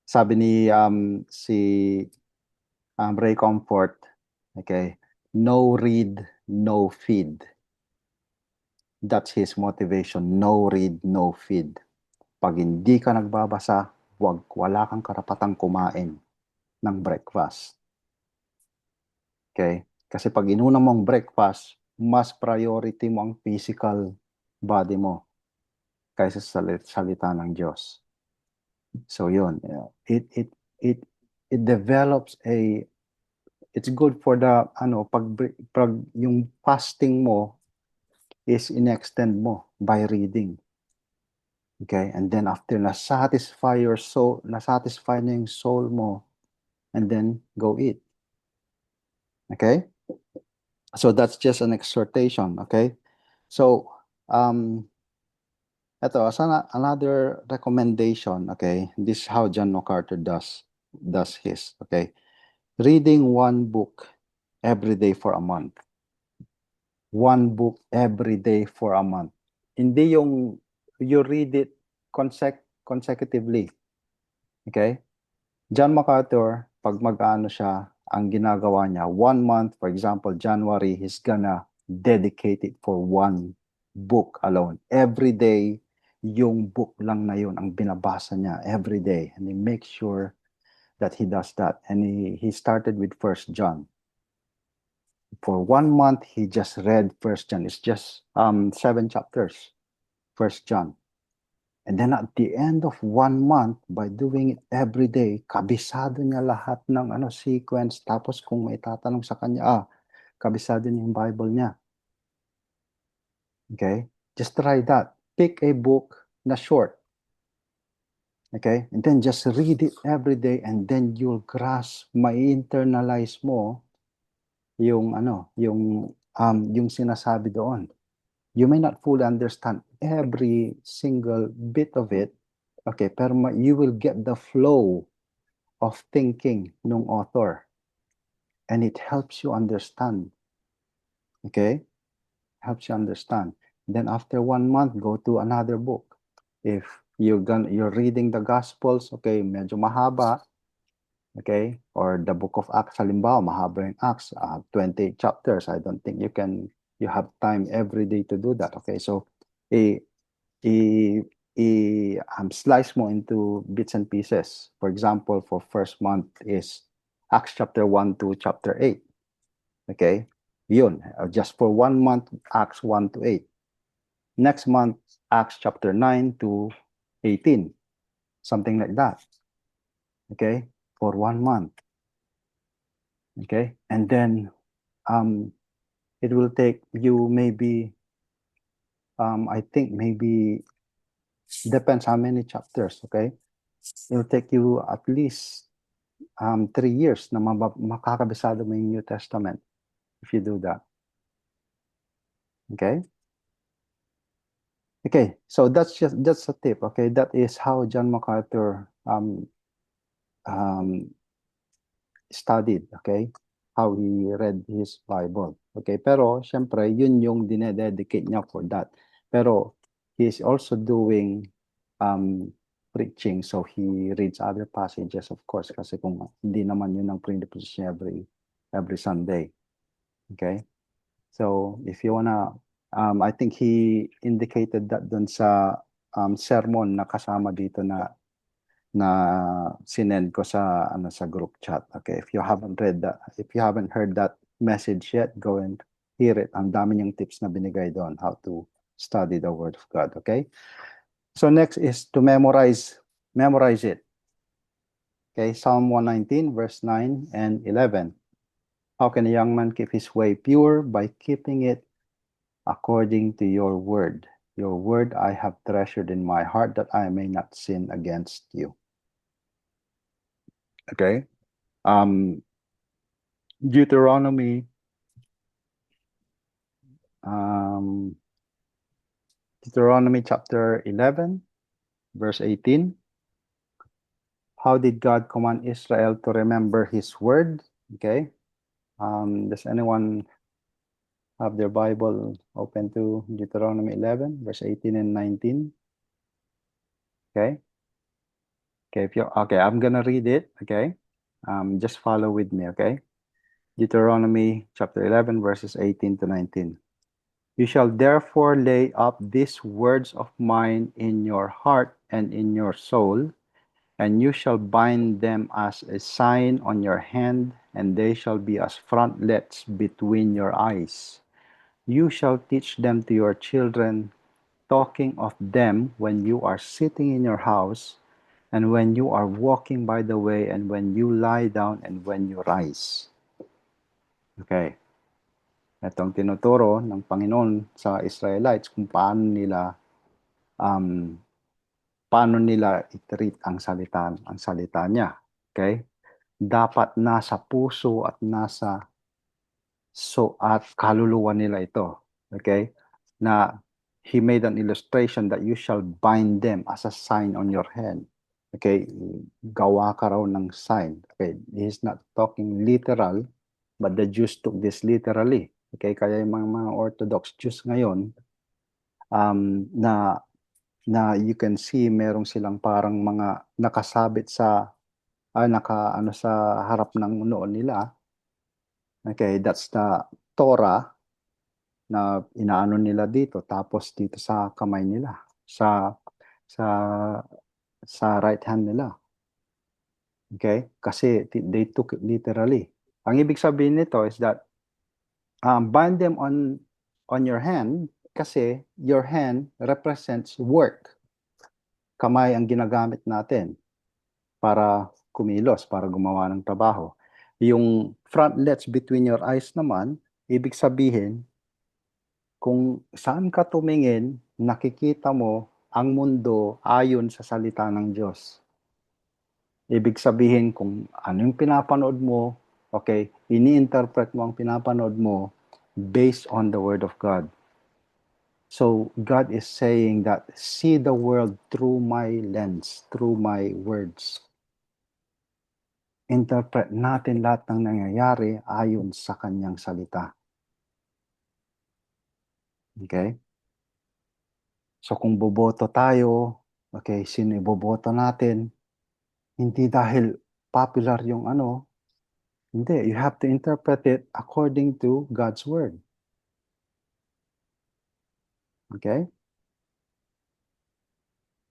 Sabi ni si Ray Comfort, okay, no read, no feed. That's his motivation. No read, no feed. Pag hindi ka nagbabasa, wala kang karapatang kumain ng breakfast. Okay? Kasi pag inuna mong breakfast, mas priority mo ang physical body mo kaysa sa salita ng Diyos. So yun, it develops it's good for the pag yung fasting mo is in-extend mo by reading. Okay? And then after na-satisfy your soul, na-satisfy na yung soul mo, and then go eat. Okay? So that's just an exhortation, okay? So, ito, another recommendation, okay? This is how John MacArthur does his, okay? Reading one book every day for a month. One book every day for a month. Hindi yung you read it consecutively. Okay? John MacArthur, pag mag-ano siya, ang ginagawa niya, 1 month, for example, January, he's gonna dedicate it for one book alone. Every day, yung book lang na yun ang binabasa niya every day. And he makes sure that he does that. And he started with 1 John. For 1 month, he just read 1 John. It's just 7 chapters, 1 John. And then at the end of 1 month, by doing it every day, kabisado niya lahat ng sequence. Tapos kung may tatanong sa kanya, kabisado niya yung Bible niya. Okay? Just try that. Pick a book na short. Okay? And then just read it every day and then you'll grasp, ma-internalize mo yung yung sinasabi doon. You may not fully understand every single bit of it, okay, pero you will get the flow of thinking ng author. And it helps you understand. Okay? Helps you understand. Then after 1 month, go to another book. If you're reading the Gospels, okay, medyo mahaba, okay, or the book of Acts, halimbawa, mahaba yung Acts, 28 chapters. I don't think you have time every day to do that. Okay, so slice mo into bits and pieces. For example, for first month is Acts chapter 1 to chapter 8. Okay, yun. Just for 1 month, Acts 1 to 8. Next month, Acts chapter 9 to 18. Something like that. Okay, for 1 month. Okay, and then it will take you maybe I think maybe depends how many chapters. Okay, it will take you at least 3 years na makakabisado mo yung New Testament if you do that. Okay, so that's a tip. Okay, that is how John MacArthur studied. Okay, how he read his Bible. Okay, pero syempre, yun yung dinededicate niya for that. Pero he is also doing preaching, so he reads other passages, of course, kasi kung hindi naman yun ang preach niya every Sunday. Okay? So, if you wanna, I think he indicated that dun sa sermon na kasama dito na sinend ko sa sa group chat. Okay, if you haven't heard that message yet, go and hear it. Ang dami niyang tips na binigay doon how to study the word of God. Okay, so next is to memorize it. Okay, Psalm 119 verse 9 and 11. How can a young man keep his way pure? By keeping it according to your word. Your word I have treasured in my heart, that I may not sin against you. Okay. Deuteronomy chapter 11 verse 18. How did God command Israel to remember his word? Okay. Does anyone have their Bible open to Deuteronomy 11 verse 18 and 19? Okay. Okay, I'm gonna read it. Okay. Just follow with me. Okay. Deuteronomy chapter 11 verses 18 to 19. You shall therefore lay up these words of mine in your heart and in your soul, and you shall bind them as a sign on your hand, and they shall be as frontlets between your eyes. You shall teach them to your children, talking of them when you are sitting in your house, and when you are walking by the way, and when you lie down, and when you rise. Okay. Itong tinuturo ng Panginoon sa Israelites kung paano nila i-treat ang salita niya. Okay? Dapat nasa puso at at kaluluwa nila ito. Okay? Na he made an illustration that you shall bind them as a sign on your hand. Okay? Gawa ka raw ng sign. Okay? He's not talking literal, but the Jews took this literally. Okay? Kaya yung mga Orthodox Jews ngayon, na you can see merong silang parang mga nakasabit sa harap ng noo nila. Okay, that's the Torah na inaano nila dito, tapos dito sa kamay nila, sa right hand nila. Okay, kasi they took it literally. Ang ibig sabihin nito is that bind them on your hand, kasi your hand represents work. Kamay ang ginagamit natin para kumilos, para gumawa ng trabaho. Yung frontlets between your eyes naman, ibig sabihin, kung saan ka tumingin, nakikita mo ang mundo ayon sa salita ng Diyos. Ibig sabihin, kung ano yung pinapanood mo, okay, ini-interpret mo ang pinapanood mo based on the Word of God. So, God is saying that, see the world through my lens, through my words. Interpret natin lahat ng nangyayari ayon sa kanyang salita. Okay? So, kung boboto tayo, okay, sino iboboto natin? Hindi dahil popular yung hindi. You have to interpret it according to God's Word. Okay?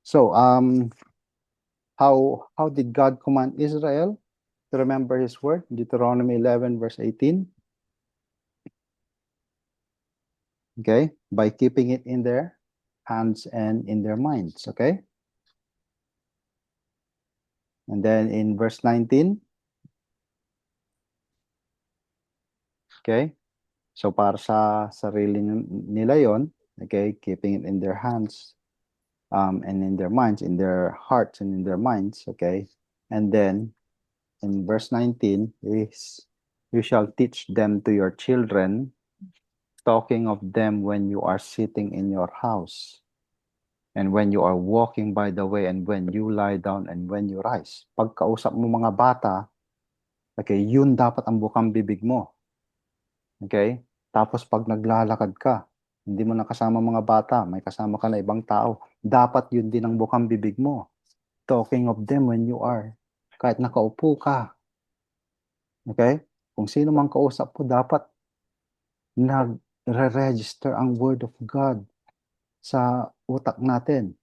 So, how did God command Israel to remember His word? Deuteronomy 11 verse 18. Okay? By keeping it in their hands and in their minds. Okay? And then in verse 19. Okay? So, para sa sarili nila yon, okay? Keeping it in their hands and in their minds, in their hearts and in their minds. Okay? And then, in verse 19 is, you shall teach them to your children, talking of them when you are sitting in your house, and when you are walking by the way, and when you lie down, and when you rise. Pagkausap mo mga bata, Okay, yun dapat ang bukang bibig mo. Okay? Tapos pag naglalakad ka, hindi mo nakasama mga bata, may kasama ka na ibang tao, dapat yun din ang bukang bibig mo. Talking of them when you are, kahit nakaupo ka. Okay? Kung sino mang kausap po, dapat nag-register ang Word of God sa utak natin.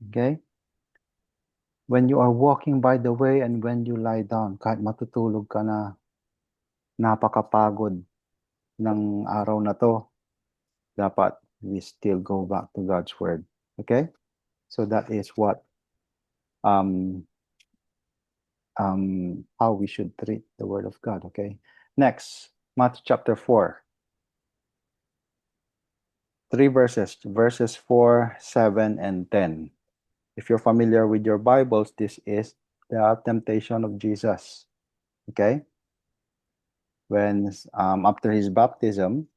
Okay? When you are walking by the way and when you lie down, kahit matutulog ka na, napakapagod ng araw na to, dapat we still go back to God's Word. Okay? So that is what how we should treat the Word of God. Okay? Next, Matthew chapter 4. 3 verses, verses 4, 7, and 10. If you're familiar with your Bibles, this is the temptation of Jesus. Okay? When after his baptism,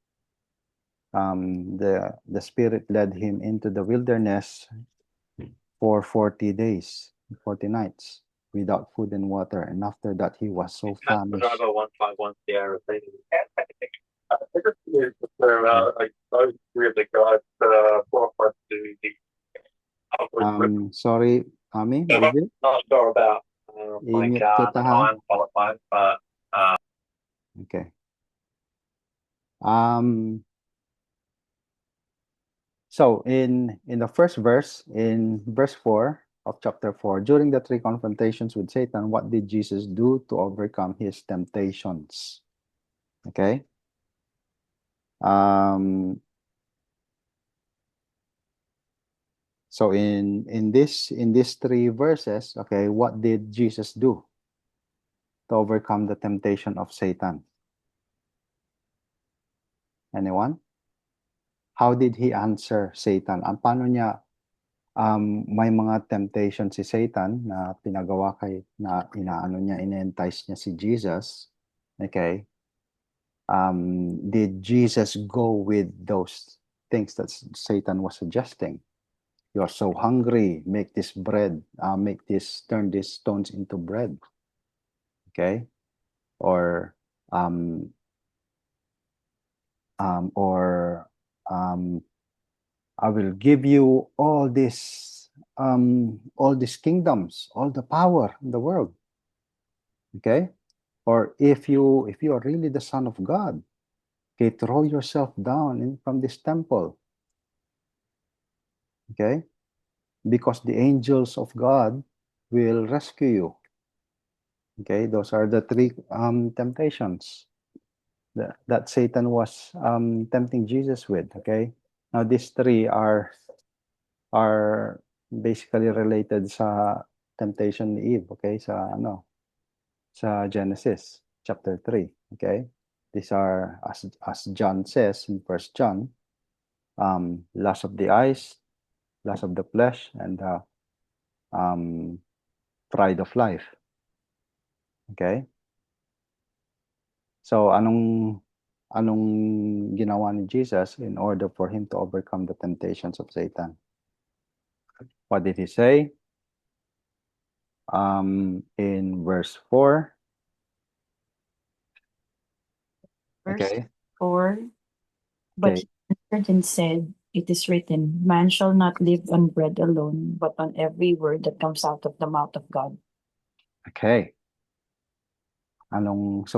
the Spirit led him into the wilderness for 40 days, 40 nights without food and water. And after that, he was so famished. Bravo 151 Sierra thing. Those three of the guys forefront to the Sorry, Ami, what is it? not sure about Ingat like kita, the ha? time qualified, but Okay. So in the first verse, in verse 4 of chapter 4, during the 3 confrontations with Satan, what did Jesus do to overcome his temptations? Okay. So in these 3 verses, okay, what did Jesus do to overcome the temptation of Satan? Anyone? How did he answer Satan? Paano niya may mga temptation si Satan na pinagawa na inaano niya, ina-entice niya si Jesus. Okay? Did Jesus go with those things that Satan was suggesting? You're so hungry, make this bread, turn these stones into bread. Okay? Or I will give you all these kingdoms, all the power in the world. Okay? Or if you are really the Son of God, okay, throw yourself down from this temple. Okay? Because the angels of God will rescue you. Okay, those are the 3 temptations that Satan was tempting Jesus with. Okay, now these 3 are basically related sa temptation ni Eve. Okay, sa Genesis chapter 3. Okay, these are as John says in 1 John, lust of the eyes, lust of the flesh, and pride of life. Okay? So anong ginawa ni Jesus in order for him to overcome the temptations of Satan? What did he say? In verse 4. Verse Okay. 4. But Okay. he answered and said, "It is written, man shall not live on bread alone, but on every word that comes out of the mouth of God." Okay. Anong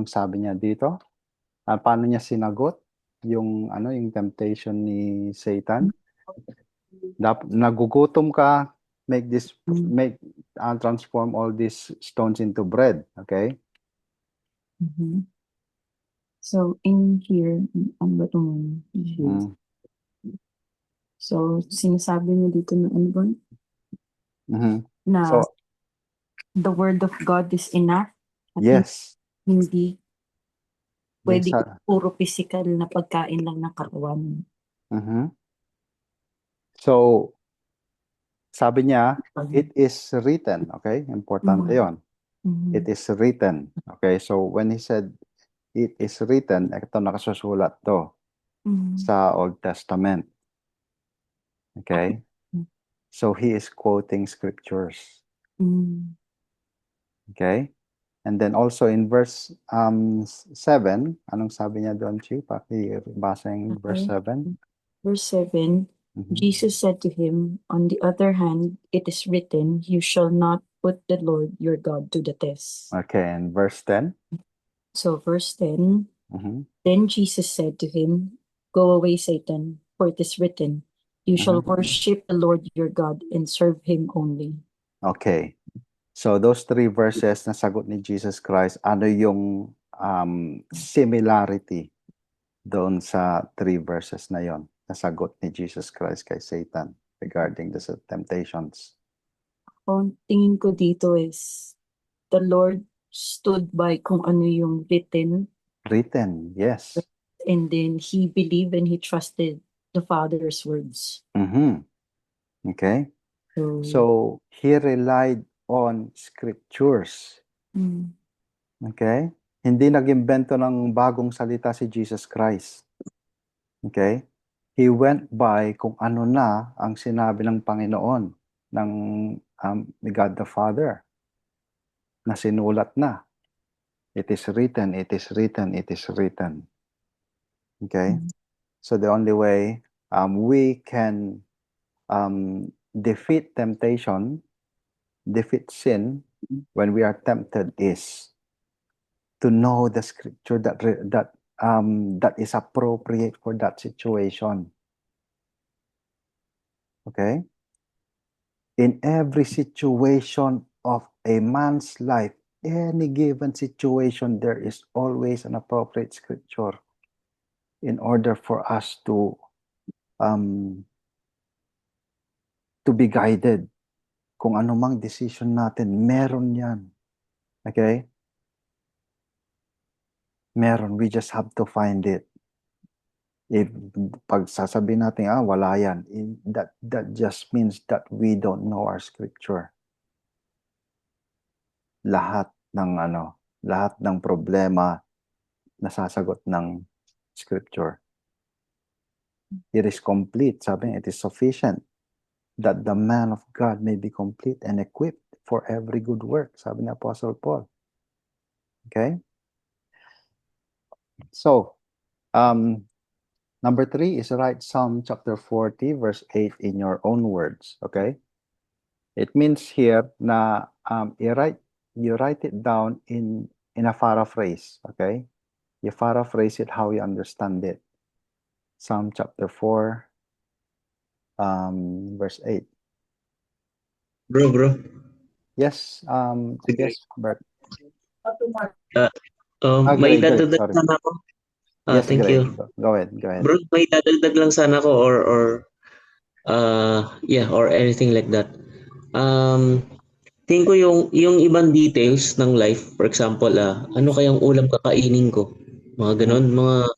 sabi niya dito? Paano niya sinagot yung temptation ni Satan? Nagugutom ka, transform all these stones into bread. Okay? Mhm. So in here, ano ba itong Mm. So sinasabi niya dito na ano ba? Mhm. Na So, the word of God is enough at yes. hindi Yes, pwede puro physical na pagkain lang ng katawan. Mhm. So, sabi niya, it is written. Okay? Importante yon. Mhm. It is written. Okay? So, when he said, it is written, ito nakasusulat to Mhm. sa Old Testament. Okay? So, he is quoting scriptures. Mm. Okay? And then also in verse 7, anong sabi niya doon, Chi? Pakibasa yung verse Okay. 7. Verse 7, Mhm. Jesus said to him, On the other hand, it is written, You shall not put the Lord your God to the test. Okay, and verse 10. So verse 10, Mhm. Then Jesus said to him, Go away, Satan, for it is written, You shall Mhm. worship the Lord your God and serve him only. Okay. So those three verses na sagot ni Jesus Christ, ano yung similarity doon sa three verses na yon na sagot ni Jesus Christ kay Satan regarding the temptations? Ang tingin ko dito is, the Lord stood by kung ano yung written, Written, yes. and then he believed and he trusted the Father's words. Mhm. Okay. So, So he relied on scriptures. mm, Okay? Hindi nag-imbento ng bagong salita si Jesus Christ. Okay? He went by kung ano na ang sinabi ng Panginoon ng ni God the Father na sinulat na. It is written, it is written, it is written. Okay? Mm. So the only way we can defeat temptation, defeat sin when we are tempted is to know the scripture that is appropriate for that situation. Okay? In every situation of a man's life, any given situation, there is always an appropriate scripture in order for us to be guided. Kung anumang decision natin, meron yan. Okay? Meron. We just have to find it. If pag sasabihin natin, wala yan, that just means that we don't know our scripture. Lahat ng problema nasasagot ng scripture. It is complete. Sabi niya, it is sufficient that the man of God may be complete and equipped for every good work. Sabi ni Apostle Paul. Okay? So, number 3 is write Psalm chapter 40, verse 8 in your own words. Okay? It means here na you write it down in a paraphrase. Okay? You paraphrase it how you understand it. Psalm chapter 4, verse 8. Bro. Yes, Sige. yes, Bert. May Greg, dadagdag sorry. sana ako. Yes, Thank Greg. you. Go ahead. Bro, may dadagdag lang sana ako or anything like that. Tingin ko yung ibang details ng life, for example, ano kayang ulam kakainin ko? Mga ganon, mga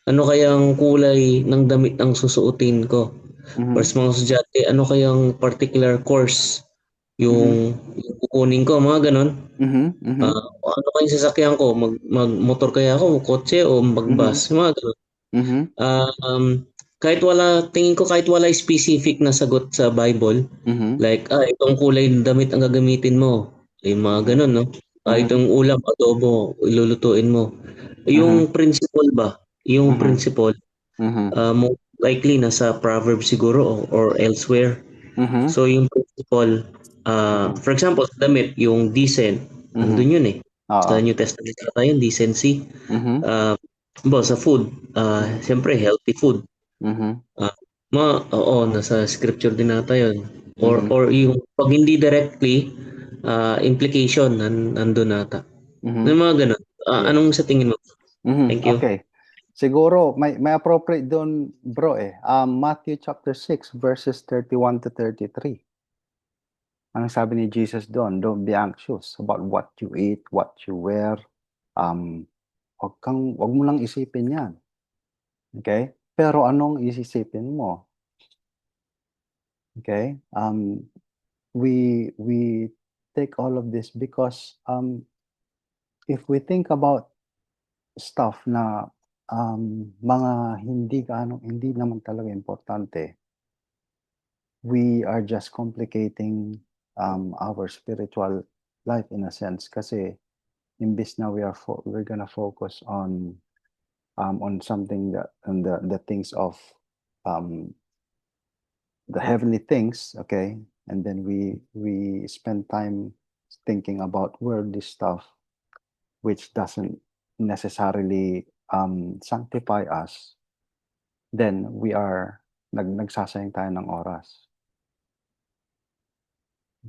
ano kayang kulay ng damit ang susuotin ko? Mhm. Or sa mga estudyante, ano kayang particular course yung kukunin ko, mga ganon. Mhm. Mhm. Ano kayang sasakyan ko? Mag-motor kaya ako, kotse o mag-bus, mga ganon. Mhm. Tingin ko kahit wala specific na sagot sa Bible, Mhm. like, itong kulay ng damit ang gagamitin mo. Yung mga ganun, no? Mhm. Itong ulam, adobo, ilulutuin mo. Yung principle ba? Yung Mhm. principle, Mhm. most likely nasa Proverbs siguro or elsewhere. Mhm. So yung principle, for example, sa damit, yung decent, nandun yun eh. Sa Oo. New Testament ata yun, decency. Mhm. Sa food, siyempre healthy food. Mhm. Nasa scripture din nata yun. Mhm. Or yung pag hindi directly, implication nandun nata. Mhm. Yung mga ganun. Yes. Anong sa tingin mo? Mhm. Thank you. Okay. Siguro may appropriate doon, bro eh. Matthew chapter 6 verses 31 to 33. Ang sabi ni Jesus doon, don't be anxious about what you eat, what you wear. Wag mo lang isipin 'yan. Okay? Pero anong isisipin mo? Okay? We take all of this because if we think about stuff na mga hindi naman talaga importante, we are just complicating our spiritual life in a sense. Kasi imbis na we're gonna focus on something that on the things of the heavenly things, okay, and then we spend time thinking about worldly stuff, which doesn't necessarily sanctify us, then we are nagsasayang tayo ng oras.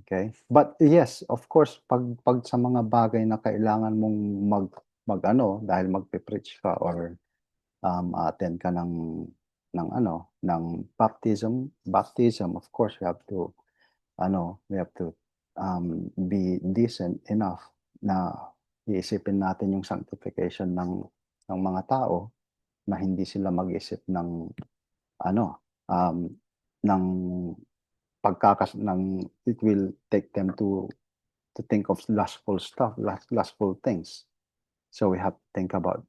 Okay? But yes, of course, pag sa mga bagay na kailangan mong mag-ano dahil magpe-preach ka or attend ka ng baptism, of course, we have to be decent enough na iisipin natin yung sanctification ng mga tao, na hindi sila mag-isip ng ng it will take them to think of lustful stuff, lustful things. So we have to think about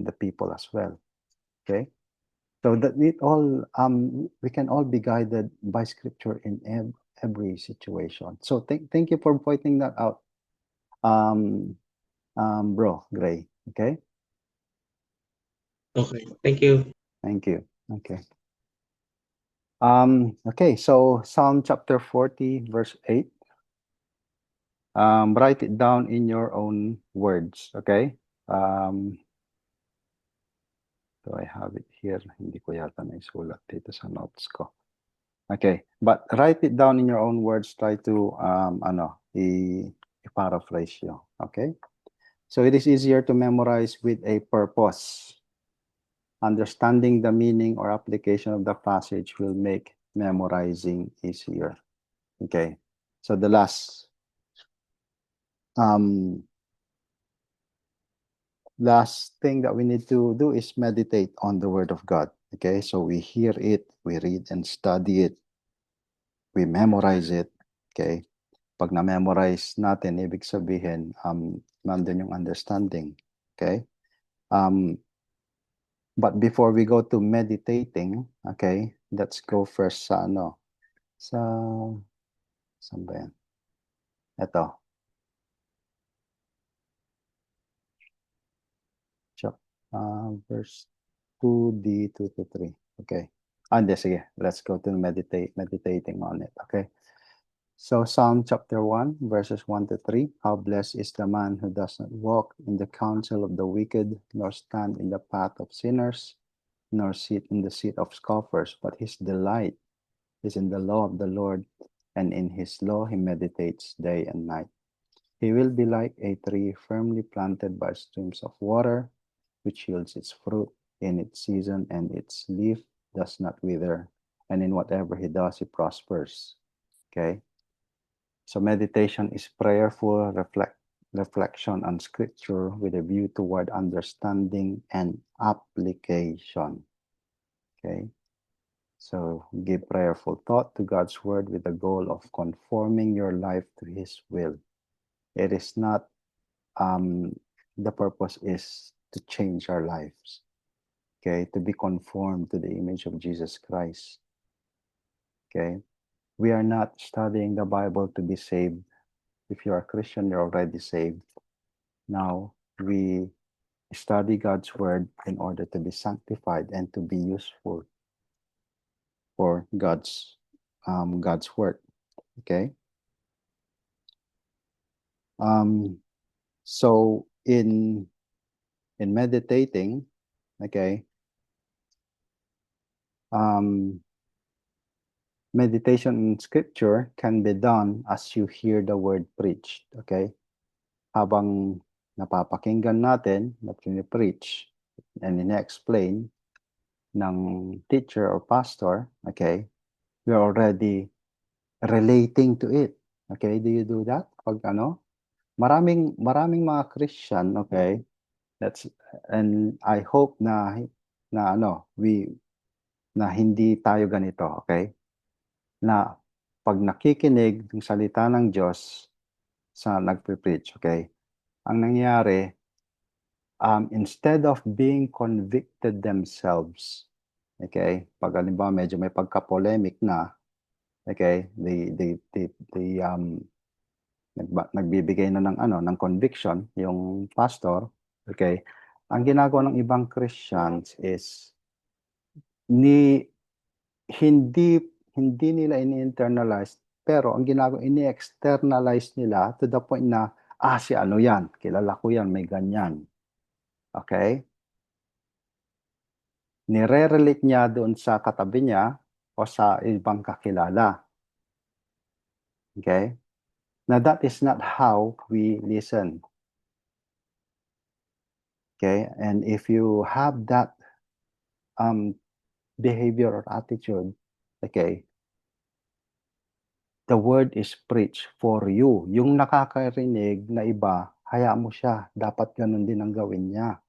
the people as well. Okay? So that we can all be guided by scripture in every situation. So thank you for pointing that out, bro Gray. Okay? Okay, thank you. Thank you. Okay. Okay, so Psalm chapter 40, verse 8. Write it down in your own words, okay? So I have it here. Hindi ko yata naisulat dito sa notes ko. Okay, but write it down in your own words. Try to i-paraphrase you, okay? So it is easier to memorize with a purpose. Understanding the meaning or application of the passage will make memorizing easier. Okay, so the last thing that we need to do is meditate on the Word of God. Okay, so we hear it, we read and study it, we memorize it. Okay, pag na-memorize natin, ibig sabihin, nandun yung understanding. Okay, but before we go to meditating, okay, let's go first sa saan ba yan? Ito. Verse 2D 2 to 3. Okay. Hindi, sige. Let's go to meditating on it. Okay. So Psalm chapter 1, verses 1 to 3. How blessed is the man who does not walk in the counsel of the wicked, nor stand in the path of sinners, nor sit in the seat of scoffers, but his delight is in the law of the Lord, and in his law he meditates day and night. He will be like a tree firmly planted by streams of water, which yields its fruit in its season, and its leaf does not wither, and in whatever he does, he prospers. Okay? So meditation is prayerful reflection on scripture with a view toward understanding and application. Okay? So give prayerful thought to God's word with the goal of conforming your life to his will. It is not, the purpose is to change our lives. Okay, to be conformed to the image of Jesus Christ. Okay, we are not studying the Bible to be saved. If you are a Christian, you're already saved. Now, we study God's word in order to be sanctified and to be useful for God's work. Okay. So in meditating, okay, meditation in scripture can be done as you hear the word preached, okay? Habang napapakinggan natin na pini-preach and ina-explain ng teacher or pastor, okay, we're already relating to it. Okay, do you do that? Pag maraming mga Christian, okay, and I hope na hindi tayo ganito, okay? Na pag nakikinig ng salita ng Diyos sa nagpe-preach, okay? Ang nangyayari, instead of being convicted themselves, okay? Pag halimbawa medyo may pagka-polemic na, Okay? Nagbibigay na ng ng conviction yung pastor. Okay? Ang ginagawa ng ibang Christians is hindi nila ini-internalize, pero ang ginagawa, ini-externalize nila to the point na, si ano yan, kilala ko yan, may ganyan. Okay? Nire-relate niya doon sa katabi niya o sa ibang kakilala. Okay? Now, that is not how we listen. Okay? And if you have that behavior or attitude, okay, the word is preached for you. Yung nakakarinig na iba, hayaan mo siya. Dapat ganun din ang gawin niya.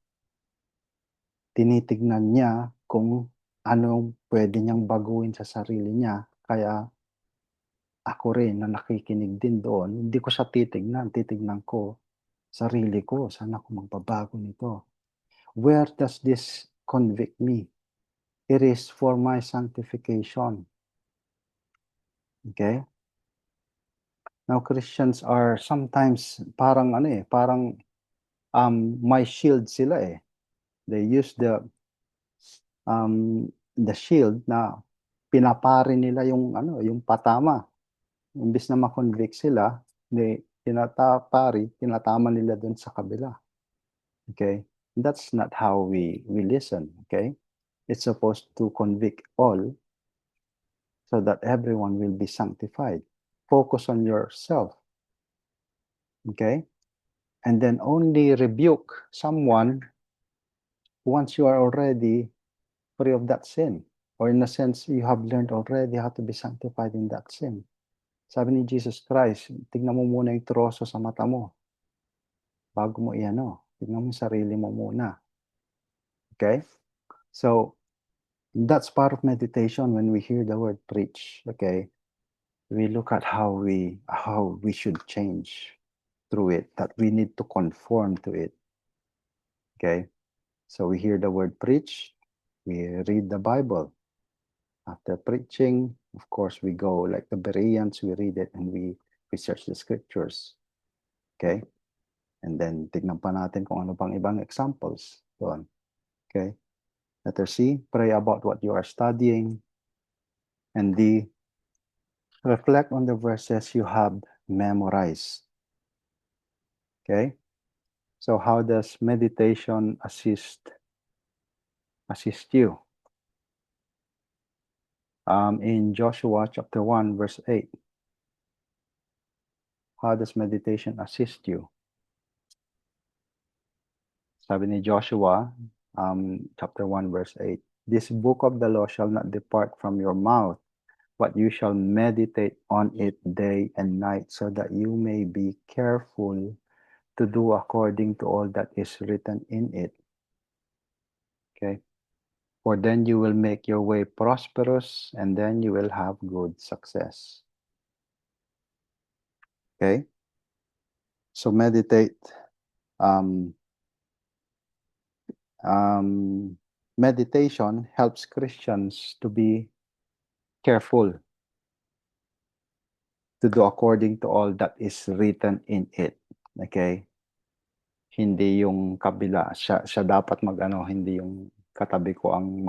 Tinitignan niya kung anong pwede niyang baguhin sa sarili niya. Kaya ako rin na nakikinig din doon, hindi ko siya titignan ko sarili ko. Saan ako magbabago nito? Where does this convict me? It is for my sanctification. Okay? Now, Christians are sometimes parang may shield sila eh. They use the shield na pinapari nila yung patama. Imbis na ma-convict sila, tinatama nila dun sa kabila. Okay? That's not how we listen. Okay? It's supposed to convict all so that everyone will be sanctified. Focus on yourself. Okay? And then only rebuke someone once you are already free of that sin. Or in a sense, you have learned already how to be sanctified in that sin. Sabi ni Jesus Christ, tignan mo muna yung troso sa mata mo. Bago mo tignan mo yung sarili mo muna. Okay? So, that's part of meditation when we hear the word preach. Okay? We look at how we should change through it, that we need to conform to it. Okay? So we hear the word preach, we read the Bible. After preaching, of course, we go like the Bereans, we read it and we research the scriptures. Okay? And then tignan pa natin kung ano pang ibang examples doon. Okay? Letter C, pray about what you are studying. And D, reflect on the verses you have memorized. Okay? So how does meditation assist you? In Joshua chapter 1, verse 8, how does meditation assist you? Sabi ni Joshua, chapter 1, verse 8, this book of the law shall not depart from your mouth, but you shall meditate on it day and night, so that you may be careful to do according to all that is written in it. Okay? For then you will make your way prosperous, and then you will have good success. Okay? So meditate. Meditation helps Christians to be careful to do according to all that is written in it. Okay? Hindi yung kabila. Siya dapat hindi yung katabi ko ang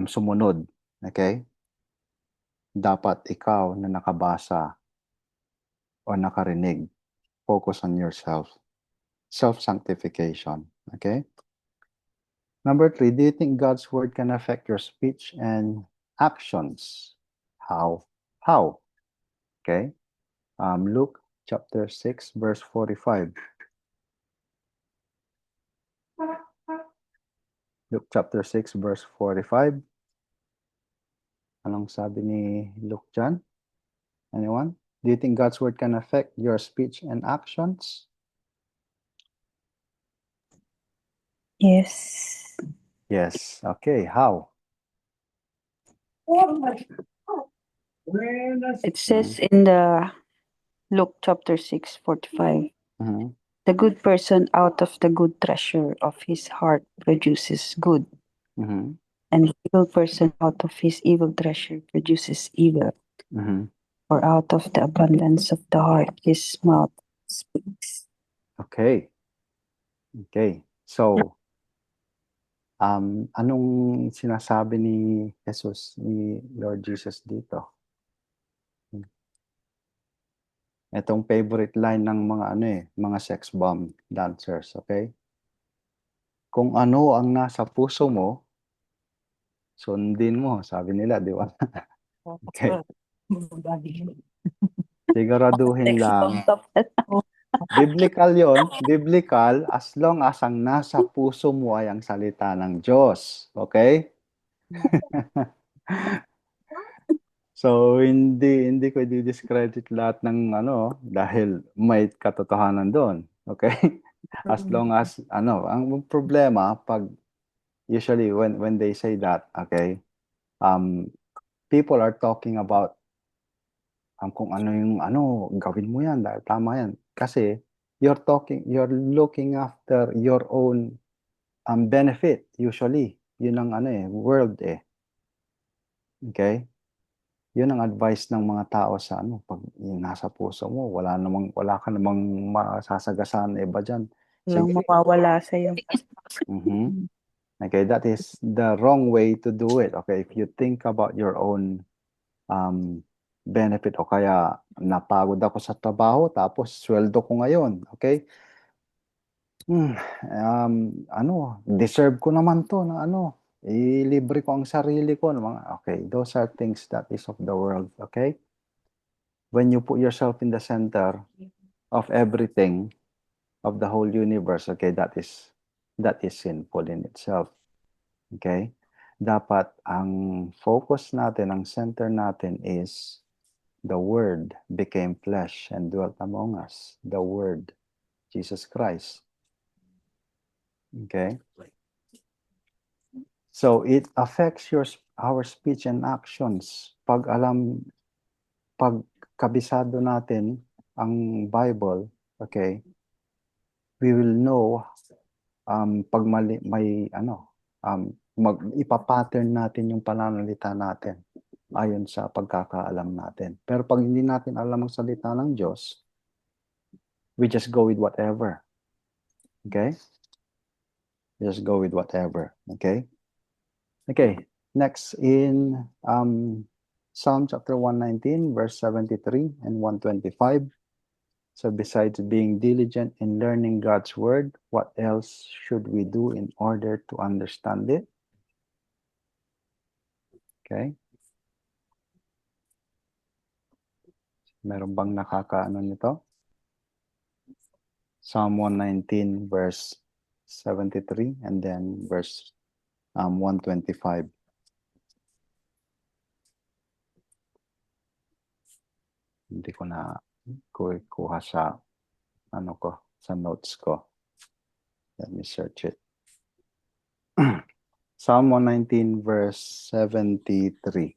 sumunod. Okay? Dapat ikaw na nakabasa o nakarinig. Focus on yourself. Self-sanctification. Okay? Number 3, do you think God's word can affect your speech and actions? How? Okay? Luke chapter 6, verse 45. Luke chapter 6, verse 45. Anong sabi ni Luke dyan? Anyone? Do you think God's word can affect your speech and actions? Yes. Yes. Okay. How? It says in the Luke chapter 6:45, Mhm. the good person out of the good treasure of his heart produces good. Mhm. And the evil person out of his evil treasure produces evil, Mhm. for out of the abundance of the heart his mouth speaks. Okay. Okay. So, anong sinasabi ni Jesus, ni Lord Jesus dito? Itong favorite line ng mga sex bomb dancers, okay? Kung ano ang nasa puso mo, sundin mo, sabi nila, di ba? Okay. Siguraduhin lang. Biblical yon, biblical, as long as ang nasa puso mo ay ang salita ng Diyos. Okay? So, hindi ko i-discredit lahat ng dahil may katotohanan doon. Okay? As long as, ang problema, usually when they say that, okay, people are talking about kung ano yung gawin mo yan, dahil tama yan. Kasi, you're looking after your own benefit, usually. Yun ang world eh. Okay? Yun ang advice ng mga tao sa pag nasa puso mo, wala ka namang masasagasaan iba dyan. Walang mawawala sa'yo. Mhm. Okay, that is the wrong way to do it. Okay, if you think about your own benefit o kaya napagod ako sa trabaho tapos sweldo ko ngayon, okay? Deserve ko naman to na ilibre ko ang sarili ko ng mga, okay, those are things that is of the world, okay? When you put yourself in the center of everything, of the whole universe, okay, that is sinful in itself. Okay? Dapat ang focus natin, ang center natin is the Word became flesh and dwelt among us. The Word, Jesus Christ. Okay? So it affects our speech and actions. Pag kabisado natin ang Bible, okay, we will know pag ipapattern natin yung pananalita natin ayon sa pagkakaalam natin. Pero pag hindi natin alam ang salita ng Diyos, we just go with whatever. Okay? Just go with whatever. Okay? Okay. Next in Psalm chapter 119, verse 73 and 125. So besides being diligent in learning God's word, what else should we do in order to understand it? Okay? Meron bang nakakaano nito? Psalm 119 verse 73 and then verse 125. Hindi ko na kuha sa sa notes ko. Let me search it. Psalm 119 verse 73.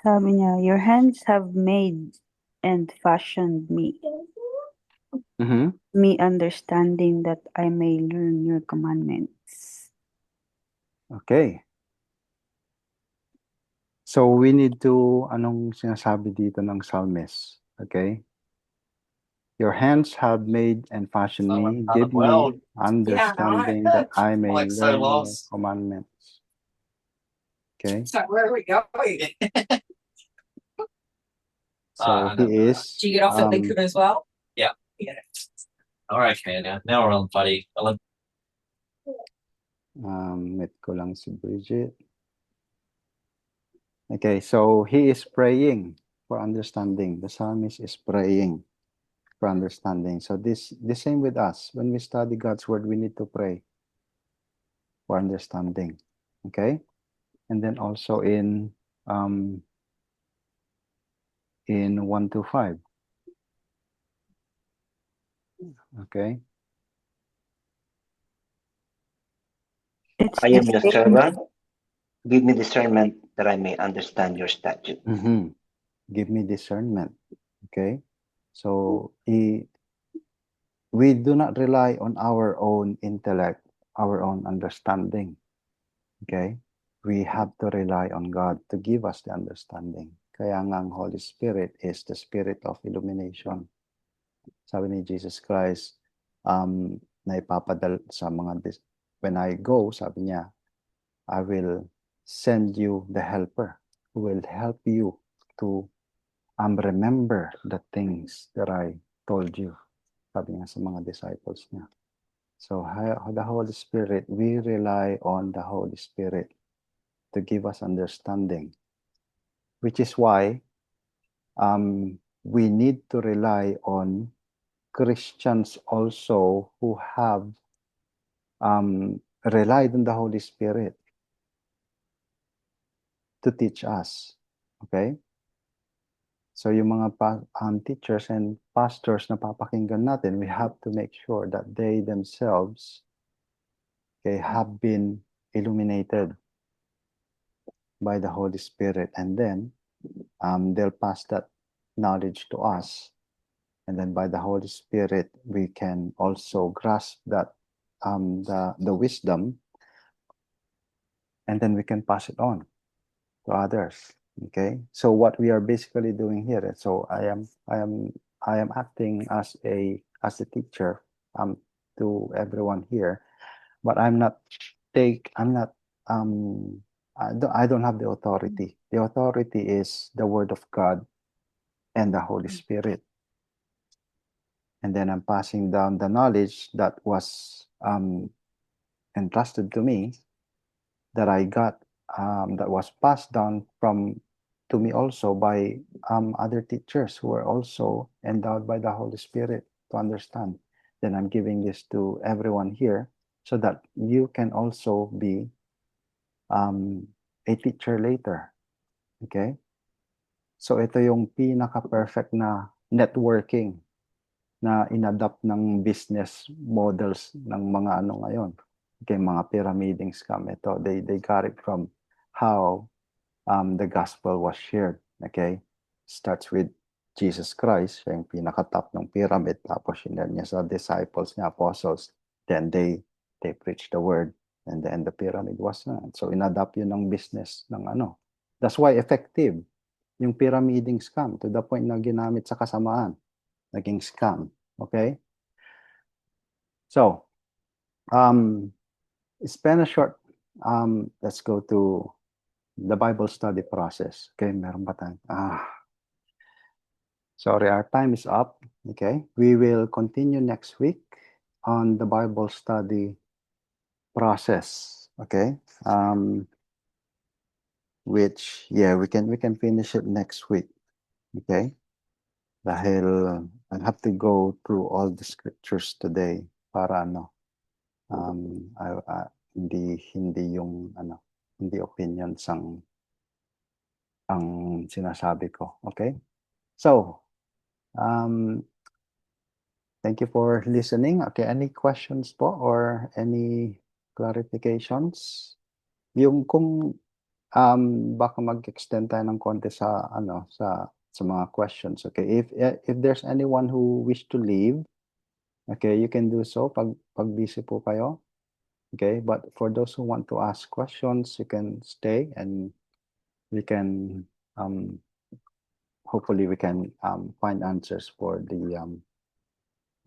Sabi niya, your hands have made and fashioned me. Mm-hmm. Me understanding that I may learn your commandments. Okay. So we need to, anong sinasabi dito ng psalmist? Okay? Your hands have made and fashioned me. Give me understanding that I may learn your commandments. Okay? So where are we going? So he is. Did you get off at Lakewood as well? Yeah. All right, okay, now we're on buddy. Met ko lang si Bridget. Okay, so he is praying for understanding. The psalmist is praying for understanding. So the same with us. When we study God's word, we need to pray for understanding. Okay? And then also in 125. Okay? It's I am the your same. servant. Give me discernment that I may understand your statute. Mm-hmm. Give me discernment. Okay? So we do not rely on our own intellect, our own understanding. Okay? we have to rely on God to give us the understanding. Kaya nga ang Holy Spirit is the spirit of illumination. Sabi ni Jesus Christ, na ipapadal sa mga, when I go, sabi niya, I will send you the helper who will help you to remember the things that I told you. Sabi niya sa mga disciples niya. So the Holy Spirit, we rely on the Holy Spirit to give us understanding, which is why we need to rely on Christians also who have relied on the Holy Spirit to teach us. Okay? So yung mga teachers and pastors na papakinggan natin, we have to make sure that they themselves, okay, have been illuminated by the Holy Spirit, and then they'll pass that knowledge to us, and then by the Holy Spirit we can also grasp that the wisdom, and then we can pass it on to others. Okay, so what we are basically doing here, so I am acting as a teacher to everyone here, but I don't have the authority. The authority is the Word of God and the Holy Spirit, and then I'm passing down the knowledge that was entrusted to me, that I got, that was passed down to me also by other teachers who are also endowed by the Holy Spirit to understand. Then I'm giving this to everyone here so that you can also be a teacher later. Okay? So ito yung pinaka-perfect na networking na inadapt ng business models ng mga ngayon. Okay, mga pyramiding scam. Ito, they got it from how the gospel was shared. Okay? Starts with Jesus Christ, siya yung pinaka-top ng pyramid, tapos sinare niya sa disciples niya, apostles, then they preach the word, and then the pyramid was na. So inadapt yun ng business ng That's why effective yung pyramiding scam to the point na ginamit sa kasamaan, naging scam. Okay? So, spend a short, let's go to the Bible study process. Okay, meron ba tayo? Sorry, our time is up. Okay, we will continue next week on the Bible study process. Okay, which, yeah, we can finish it next week. Okay, dahil I have to go through all the scriptures today para hindi yung hindi opinions ang sinasabi ko. Okay, so thank you for listening. Okay, any questions po or any clarifications? Yung kung baka mag-extend tayo ng konti sa sa mga questions. Okay, if there's anyone who wish to leave, okay, you can do so pag busy po kayo. Okay, but for those who want to ask questions, you can stay and we can hopefully we can find answers for the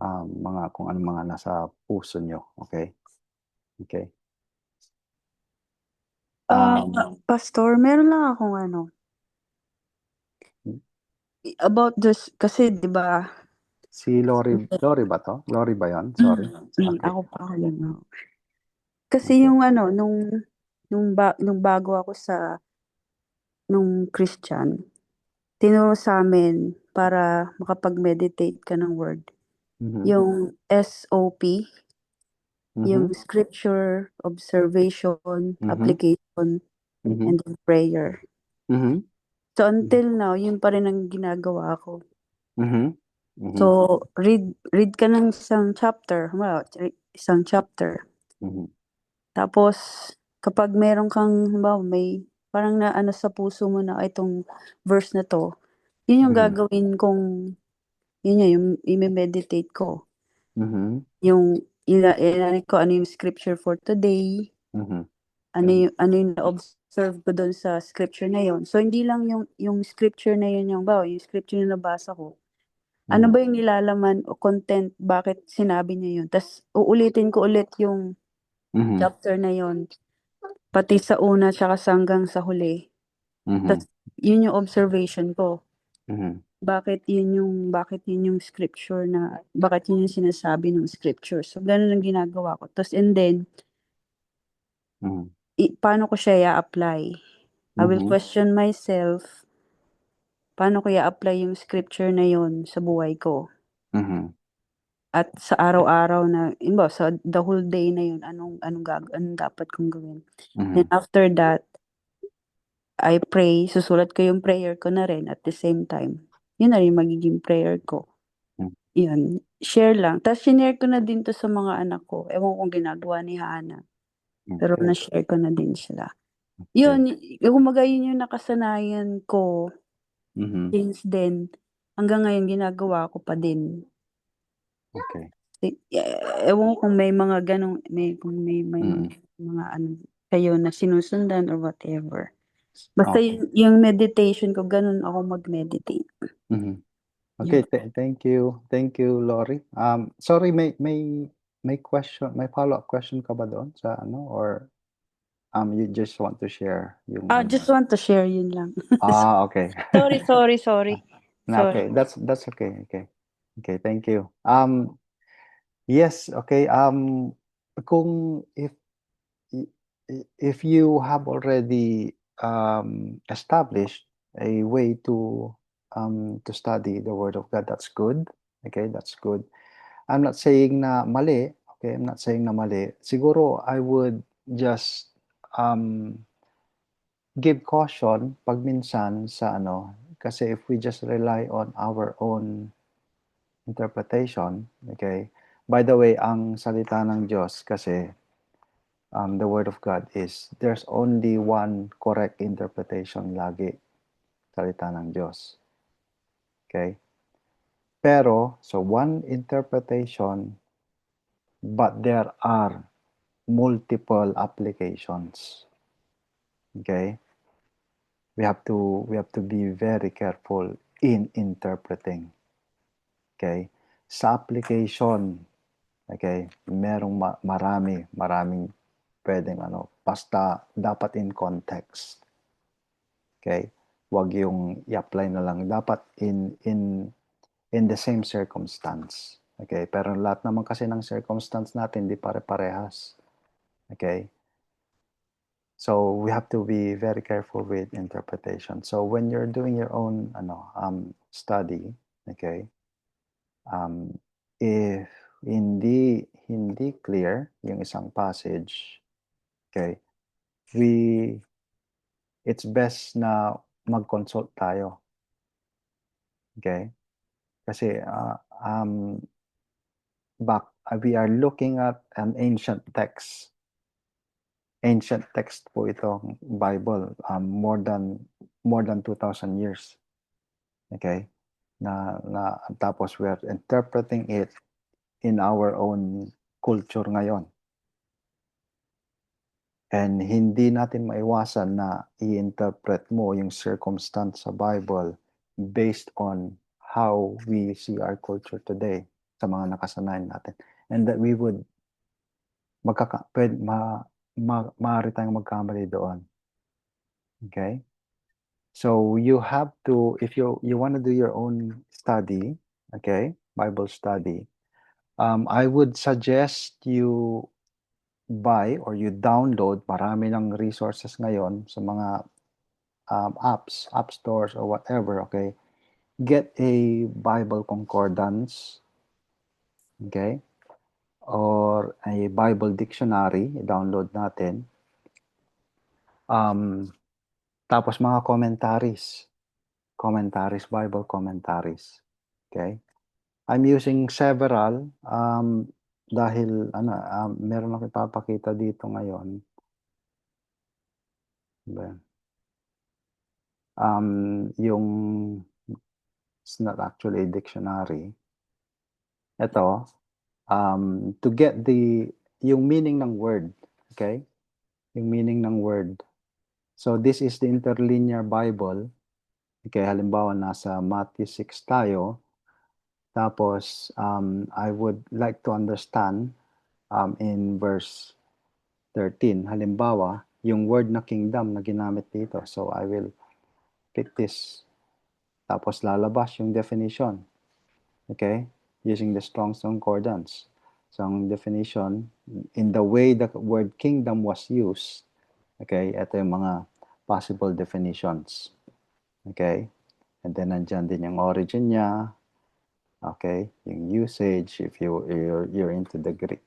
mga kung ano mga nasa puso nyo. Okay? Okay. Pastor, meron lang akong about this, kasi di ba Si Lori ba to? Lori ba yan? Sorry. Okay. ako pa lang. Kasi yung nung bago ako nung Christian, tinuro sa amin para makapag-meditate ka ng word. Yung SOP, yung scripture, observation, application, and then prayer. So until now, yun pa rin ang ginagawa ko. So read ka ng isang chapter. Tapos kapag meron kang may parang na sa puso mo na itong verse na to, yun yung gagawin kong yung i-meditate ko. Yung ko ano yung scripture for today, ano yung na-observe na-observe ko doon sa scripture na yon. So, hindi lang yung scripture na yun yung scripture na nabasa ko. Ano ba yung nilalaman o content, bakit sinabi niya yun? Tapos, uulitin ko ulit yung Mhm. chapter na yon, pati sa una tsaka hanggang sa huli. Mhm. Tapos, yun yung observation ko. Mhm. Bakit yun yung scripture na, bakit yun yung sinasabi ng scripture. So, ganun ang ginagawa ko. Tapos, and then, Mhm. paano ko siya i-apply? I will Mhm. question myself, paano ko i-apply yung scripture na yon sa buhay ko? Mhm. At sa araw-araw na, sa the whole day na yun, anong dapat kong gawin? Then Mhm. after that, I pray, susulat ko yung prayer ko na rin at the same time. Yun na rin magiging prayer ko. Hmm. Yun, share lang. Tapos shinare ko na din to sa mga anak ko. Ewan kong ginagawa ni Hana. Pero Okay. na-share ko na din sila. Okay. Yun, kumbaga yun yung nakasanayan ko Mhm. since then. Hanggang ngayon, ginagawa ko pa din. Okay. Ewan ko kung may mga ganong, kung may Mm. mga kayo na sinusundan or whatever. Basta Okay. yung meditation ko, ganun ako mag-meditate. Mhm. Okay, thank you. Thank you, Lori. Sorry, may question, may follow-up question ka ba doon sa ano, or you just want to share yung Just want to share, yun lang. Okay. Sorry. Okay, that's okay. Okay, thank you. Yes, okay. Kung if you have already established a way to study the Word of God, that's good. Okay, that's good. I'm not saying na mali. Okay, I'm not saying na mali. Siguro I would just give caution pag minsan sa ano, kasi if we just rely on our own interpretation, okay? By the way, ang salita ng Diyos kasi the Word of God is there's only one correct interpretation lagi, salita ng Diyos. Okay? Pero, so one interpretation, but there are multiple applications. Okay? We have to be very careful in interpreting. Okay? Sa application, okay, merong maraming pwedeng ano, basta dapat in context. Okay? Huwag yung i-apply na lang. Dapat in the same circumstance. Okay? Pero lahat naman kasi ng circumstance natin di pare-parehas. Okay? So we have to be very careful with interpretation. So when you're doing your own study, okay, if hindi clear yung isang passage, okay, it's best na mag-consult tayo. Okay? Kasi we are looking at an ancient text. Ancient text po itong Bible, more than 2,000 years. Okay? Na tapos we are interpreting it in our own culture ngayon. And hindi natin maiwasan na i-interpret mo yung circumstance sa Bible based on how we see our culture today sa mga nakasanayan natin. And that we would maaari tayong magkamali doon. Okay? So you have to, if you want to do your own study, okay, Bible study, I would suggest you buy or you download, marami ng resources ngayon sa mga apps, app stores or whatever, okay? Get a Bible concordance, okay? Or a Bible dictionary, download natin. Tapos mga commentaries, Bible commentaries, okay? I'm using several dahil meron akong ipapakita dito ngayon. Yung it's not actually a dictionary. Ito, to get yung meaning ng word, okay? Yung meaning ng word. So this is the interlinear Bible. Okay, halimbawa nasa Matthew 6 tayo. Tapos I would like to understand in verse 13. Halimbawa, yung word na kingdom na ginamit dito. So I will pick this. Tapos lalabas yung definition. Okay? Using the Strong's Concordance. So ang definition, in the way the word kingdom was used, okay, ito yung mga possible definitions. Okay? And then nandyan din yung origin niya. Okay? Yung usage, if you're into the Greek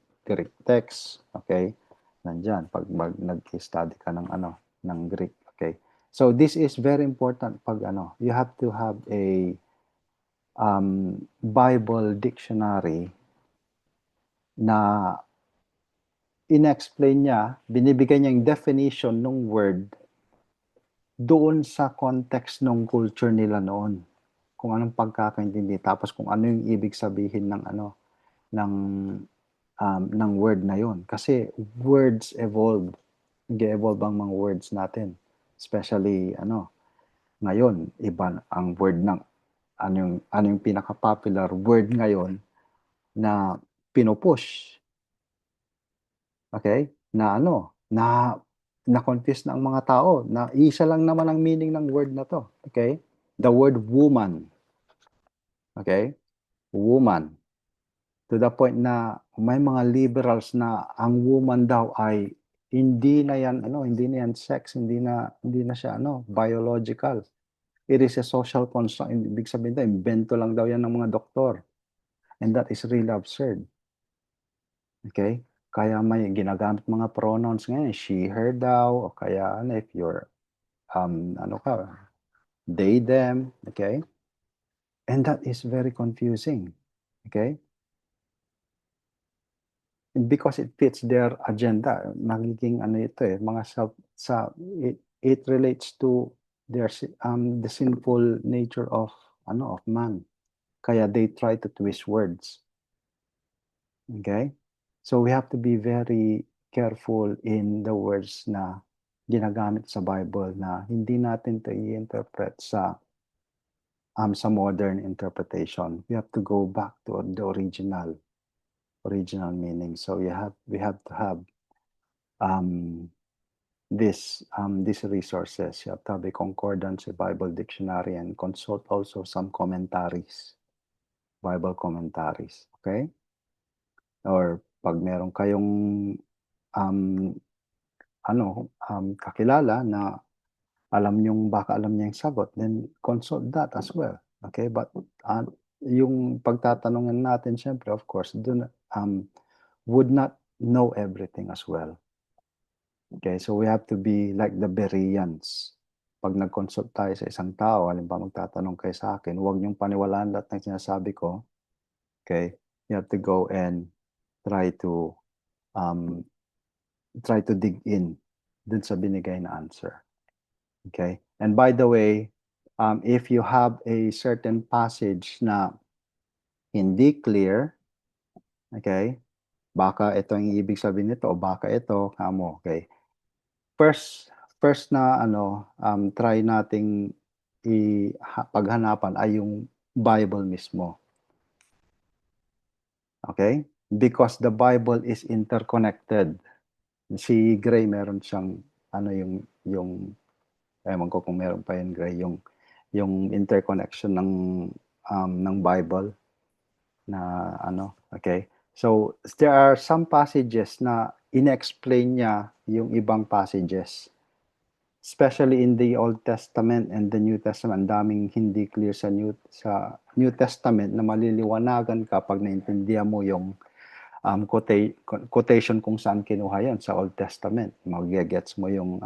text, okay? Nandyan, pag nag-study ka ng Greek, okay? So this is very important pag you have to have a Bible dictionary na in-explain niya, binibigay niya yung definition ng word doon sa context ng culture nila noon. Kung anong pagkakaintindi, tapos kung ano yung ibig sabihin ng ng word na yon. Kasi words evolve. Nag-evolve ang mga words natin. Especially ngayon, iba ang word ng ano yung pinaka-popular word ngayon na pinupush. Okay? Na confuse na ang mga tao na isa lang naman ang meaning ng word na to. Okay? The word woman. Okay? Woman. To the point na may mga liberals na ang woman daw ay hindi na yan sex, hindi na siya biological. It is a social construct. Ibig sabihin daw, invento lang daw yan ng mga doktor. And that is really absurd. Okay? Kaya may ginagamit mga pronouns ngayon, she, her daw, o kaya if you're, they, them, okay? And that is very confusing. Okay? Because it fits their agenda. Magiging it relates to their the sinful nature of man. Kaya they try to twist words. Okay? So we have to be very careful in the words na ginagamit sa Bible na hindi natin to i-interpret sa modern interpretation. We have to go back to the original meaning. So we have to have these resources. You have to have a concordance, a Bible dictionary, and consult also some commentaries, Bible commentaries. Okay? Or pag meron kayong kakilala na baka alam niya yung sagot, then consult that as well. Okay? But yung pagtatanungan natin, syempre, of course, would not know everything as well. Okay? So we have to be like the Bereans. Pag nag-consult tayo sa isang tao, halimbawa magtatanong kayo sa akin, huwag niyong paniwalaan lahat ng sinasabi ko. Okay? You have to go and try to dig in dun sa binigay na answer. Okay? And by the way, if you have a certain passage na hindi clear, okay, baka ito ang ibig sabihin nito o baka ito, okay. First na try nating paghanapan ay yung Bible mismo. Okay? Because the Bible is interconnected. Si Gray meron siyang yung ewan ko kung meron pa yun, Gray, yung interconnection ng Bible na okay. So there are some passages na inexplain niya yung ibang passages. Especially in the Old Testament and the New Testament, daming hindi clear sa New Testament na maliliwanagan kapag naintindihan mo yung quotation kung saan kinuha yan sa Old Testament. Mag-gets mo yung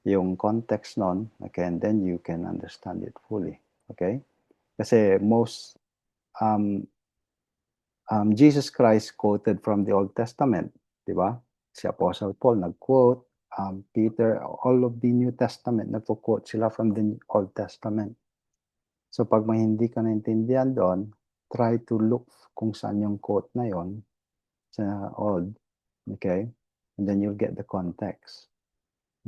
yung context nun, okay, and then you can understand it fully. Okay? Kasi most Jesus Christ quoted from the Old Testament, di ba? Si Apostle Paul nag-quote, Peter, all of the New Testament nagpo-quote sila from the Old Testament. So pag may hindi ka naintindihan doon, try to look kung saan yung quote na yon sa Old, okay? And then you'll get the context.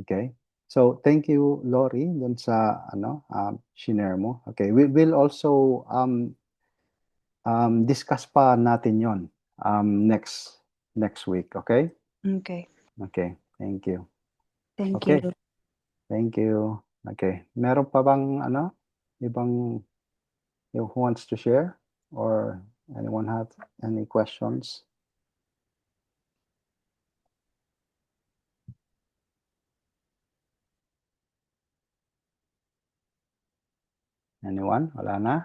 Okay? So thank you, Lori, dun sa shinare mo. Okay, we will also discuss pa natin yon next week, okay? Okay. Okay, thank you. Thank Okay. you. Thank you. Okay. Meron pa bang ibang who wants to share or anyone have any questions? Anyone? Wala na?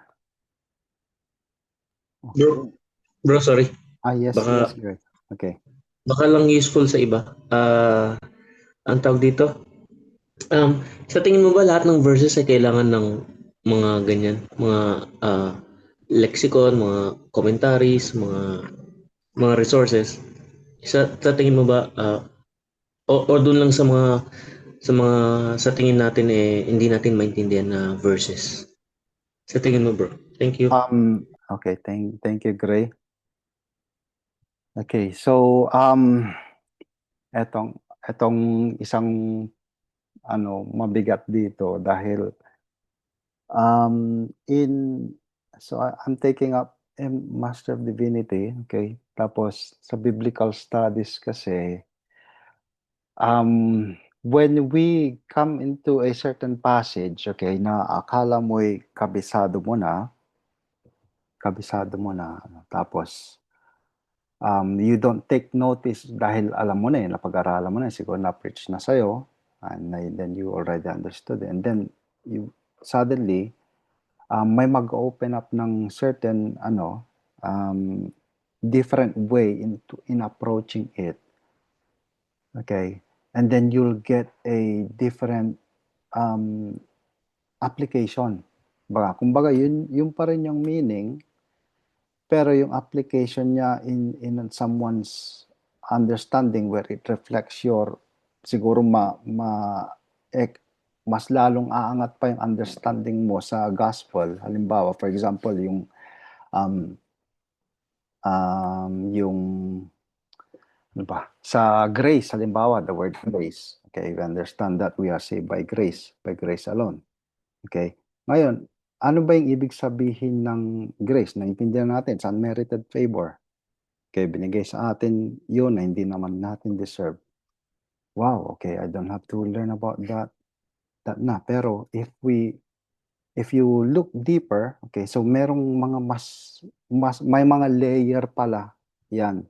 Bro, sorry. Yes, Baka- yes, great. Okay. Baka lang useful sa iba. Ang tawag dito, sa tingin mo ba lahat ng verses ay kailangan ng mga ganyan, mga lexicon, mga commentaries, mga resources? Sa tingin mo ba o doon lang sa tingin natin hindi natin maintindihan na verses? Sa tingin mo, bro? Thank you. Okay, thank you, Gray. Okay, so etong isang mabigat dito dahil I'm taking up a Master of Divinity, okay? Tapos sa biblical studies kasi when we come into a certain passage, okay, na akala mo'y kabisado mo na, tapos you don't take notice dahil alam mo na napag-aralan mo na, siguro na-preach na sa'yo, and then you already understood it. And then you suddenly may mag-open up ng certain different way in approaching it. Okay? And then you'll get a different application. Kumbaga yun pa rin yung meaning, pero yung application niya in someone's understanding where it reflects your siguro mas lalong aangat pa yung understanding mo sa gospel. Halimbawa, for example, yung sa grace, halimbawa, the word grace. Okay, we understand that we are saved by grace alone. Okay? Ngayon, ano ba yung ibig sabihin ng grace? Naintindihan natin, sa unmerited favor. Okay, binigay sa atin yun na hindi naman natin deserve. Wow, okay, I don't have to learn about that na. Pero if you look deeper, okay, so merong mga may mga layer pala yan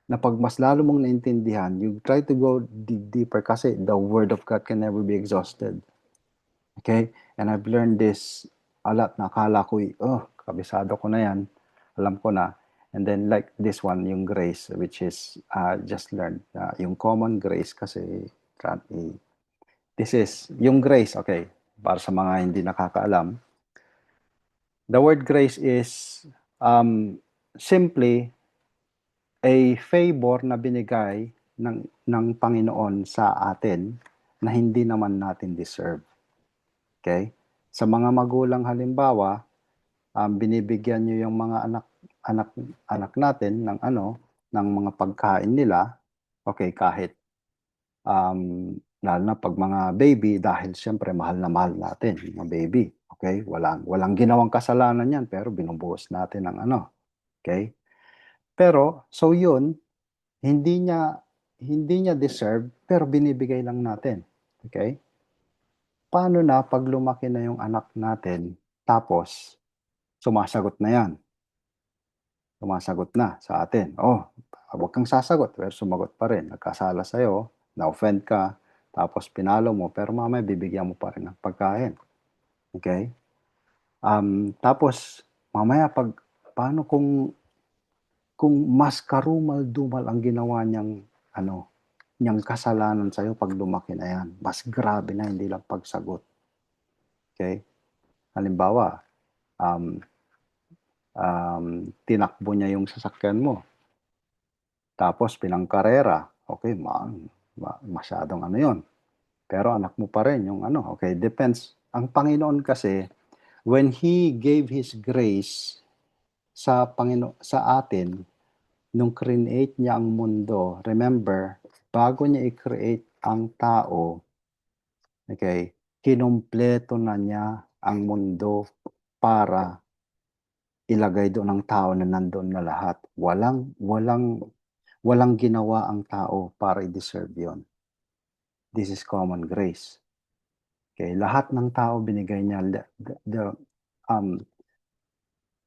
na pag mas lalo mong naintindihan, you try to go deeper kasi the Word of God can never be exhausted. Okay? And I've learned this a lot. Nakala ko, kabisado ko na yan. Alam ko na. And then like this one, yung grace, which is just learned. Yung common grace kasi, this is, yung grace, okay, para sa mga hindi nakakaalam, the word grace is simply a favor na binigay ng Panginoon sa atin na hindi naman natin deserve. Okay? Sa mga magulang halimbawa, binibigyan niyo yung mga anak natin ng ng mga pagkain nila. Okay, kahit lalo na pag mga baby, dahil siyempre mahal na mahal natin mga baby. Okay? Walang ginawang kasalanan yan, pero binubuhos natin ng Okay? Pero, so yun, hindi niya deserve, pero binibigay lang natin. Okay? Paano na pag lumaki na yung anak natin, tapos sumasagot na yan? Sumasagot na sa atin. Huwag kang sasagot, pero sumagot pa rin. Nagkasala sa'yo, na-offend ka, tapos pinalo mo, pero mamaya bibigyan mo pa rin ng pagkain. Okay? Tapos, mamaya paano kung mas karumal-dumal ang ginawa niyang kasalanan sa'yo pag lumaki na yan. Mas grabe na, hindi lang pagsagot. Okay? Halimbawa, tinakbo niya yung sasakyan mo. Tapos pinangkarera. Okay, masyadong yon. Pero anak mo pa rin yung Okay, depends. Ang Panginoon kasi, when He gave His grace sa atin, nung create niya ang mundo, remember, bago niya i-create ang tao, Okay? Kinumpleto na niya ang mundo para ilagay doon ang tao na nandoon na lahat. Walang ginawa ang tao para i-deserve yon. This is common grace. Okay, lahat ng tao binigay niya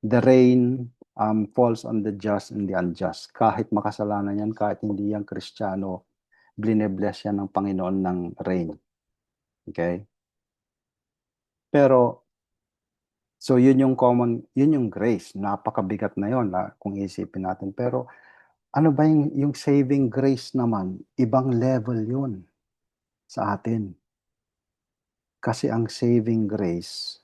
the rain falls on the just and the unjust. Kahit makasalanan yan, kahit hindi yan Kristiyano, blinebless yan ng Panginoon ng rain. Okay? Pero so yun yung grace. Napakabigat na yon kung isipin natin. Pero ano ba yung saving grace naman? Ibang level yun sa atin. Kasi ang saving grace,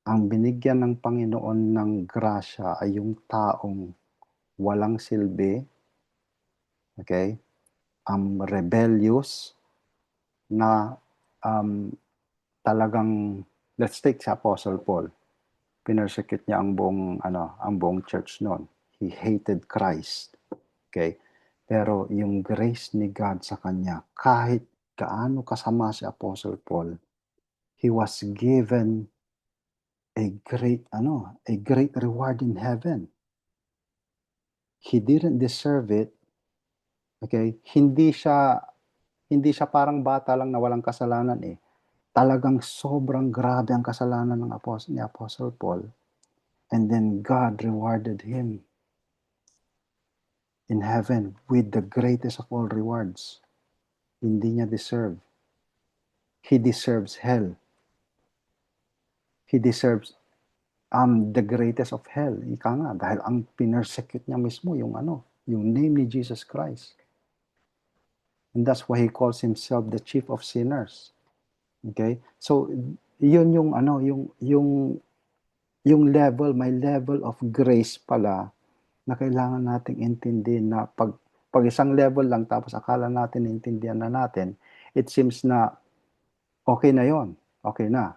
ang binigyan ng Panginoon ng grasya ay yung taong walang silbi, okay? Rebellious, na talagang, let's take si Apostle Paul. Pinersecute niya ang buong church noon. He hated Christ. Okay? Pero yung grace ni God sa kanya, kahit gaano kasama si Apostle Paul, he was given a great reward in heaven. He didn't deserve it. Okay? Hindi siya parang bata lang na walang kasalanan eh. Talagang sobrang grabe ang kasalanan ni Apostle Paul. And then God rewarded him in heaven with the greatest of all rewards. Hindi niya deserve. He deserves hell. He deserves the greatest of hell. Ika nga, dahil ang pinersecute niya mismo yung name ni Jesus Christ. And that's why he calls himself the chief of sinners. Okay? So, yun yung level, may level of grace pala na kailangan nating intindihin na pag isang level lang tapos akala natin intindihan na natin, it seems na okay na yon, okay na.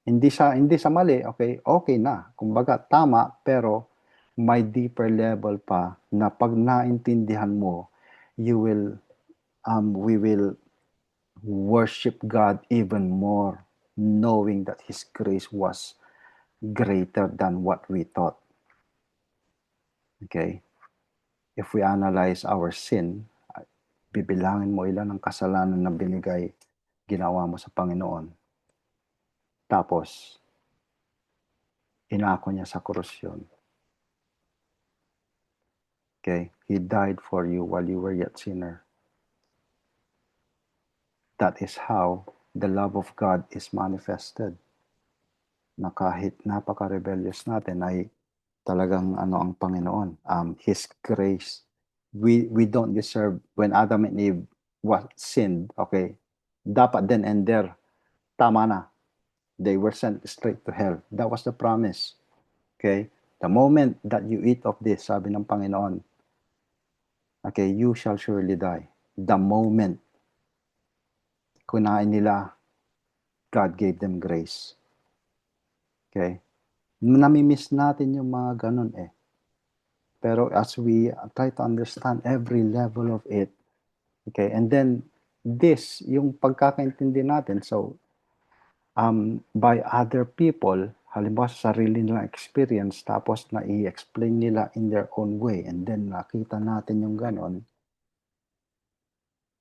Hindi sa mali, okay na. Kumbaga tama, pero may deeper level pa na pag naintindihan mo, we will worship God even more, knowing that His grace was greater than what we thought. Okay? If we analyze our sin, bibilangin mo ilan ang kasalanan na ginawa mo sa Panginoon. Tapos, inako niya sa krus yun. Okay? He died for you while you were yet sinner. That is how the love of God is manifested. Na kahit napaka-rebellious natin ay talagang ang Panginoon. His grace. We don't deserve when Adam and Eve sinned, okay? Dapat then and there, tama na. They were sent straight to hell. That was the promise. Okay? The moment that you eat of this, sabi ng Panginoon, okay, you shall surely die. The moment kunain nila, God gave them grace. Okay? Namimiss natin yung mga ganun eh. Pero as we try to understand every level of it, okay, and then this, yung pagkakaintindi natin, so, by other people, halimbawa sa sarili nilang experience, tapos na i-explain nila in their own way, and then nakita natin yung ganon,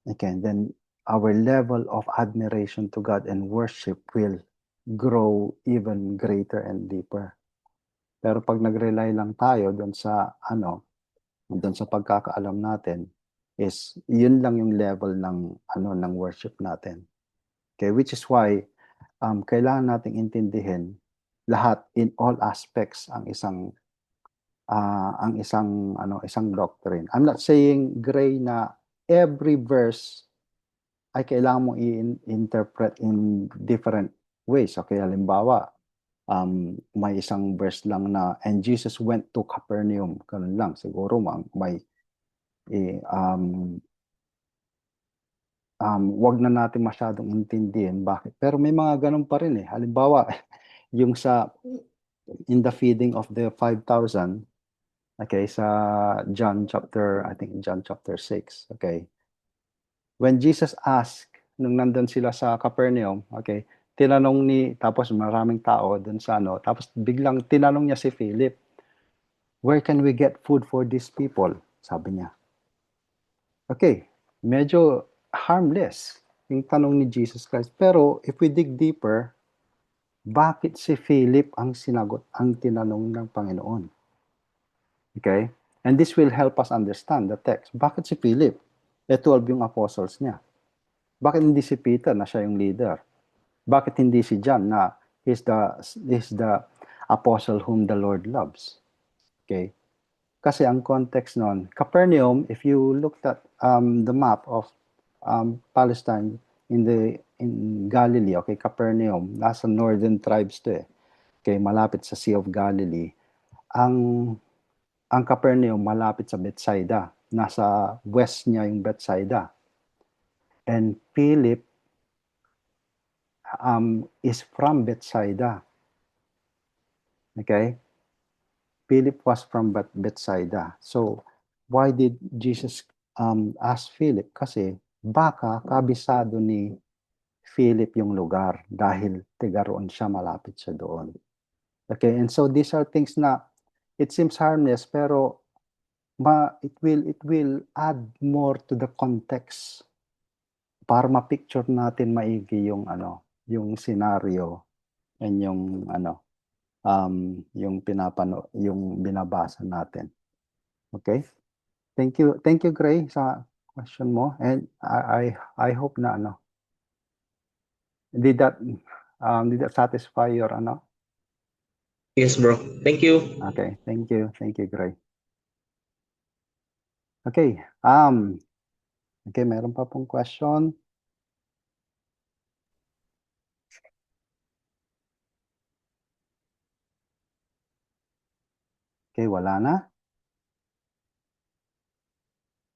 okay, and then our level of admiration to God and worship will grow even greater and deeper. Pero pag nag-rely lang tayo doon sa pagkakaalam natin, is yun lang yung level ng worship natin. Okay, which is why kailangan nating intindihin lahat in all aspects ang isang doctrine. I'm not saying Gray na every verse ay kailangan mong i-interpret in different ways. Okay, halimbawa, may isang verse lang na, and Jesus went to Capernaum. Ganun lang. Siguro wag na natin masyadong intindihin bakit. Pero may mga ganun pa rin eh. Halimbawa, yung in the feeding of the 5,000, okay, sa John chapter 6, okay. When Jesus asked nung nandun sila sa Capernaum, okay, tapos maraming tao dun sa ano, tapos biglang tinanong niya si Philip, where can we get food for these people? Sabi niya. Okay, medyo harmless yung tanong ni Jesus Christ. Pero if we dig deeper, bakit si Philip ang tinanong ng Panginoon? Okay? And this will help us understand the text. Bakit si Philip? 12 yung apostles niya. Bakit hindi si Peter na siya yung leader? Bakit hindi si John na he's the apostle whom the Lord loves? Okay? Kasi ang context nun, Capernaum, if you looked at the map of Palestine in Galilee, okay, Capernaum, nasa northern tribes to eh. Okay, malapit sa Sea of Galilee. Ang Capernaum malapit sa Bethsaida. Nasa west niya yung Bethsaida. And Philip is from Bethsaida. Okay? Philip was from Bethsaida. So, why did Jesus ask Philip? Kasi baka kabisado ni Philip yung lugar dahil tiga roon siya, malapit siya doon. Okay, and so these are things na it seems harmless pero it will add more to the context para ma-picture natin maigi yung yung scenario and yung yung yung binabasa natin. Okay? Thank you Gray sa question mo, and I hope na did that satisfy your Yes, bro. Thank you. Okay, thank you Gray. Okay, okay, meron pa pong question. Okay, wala na.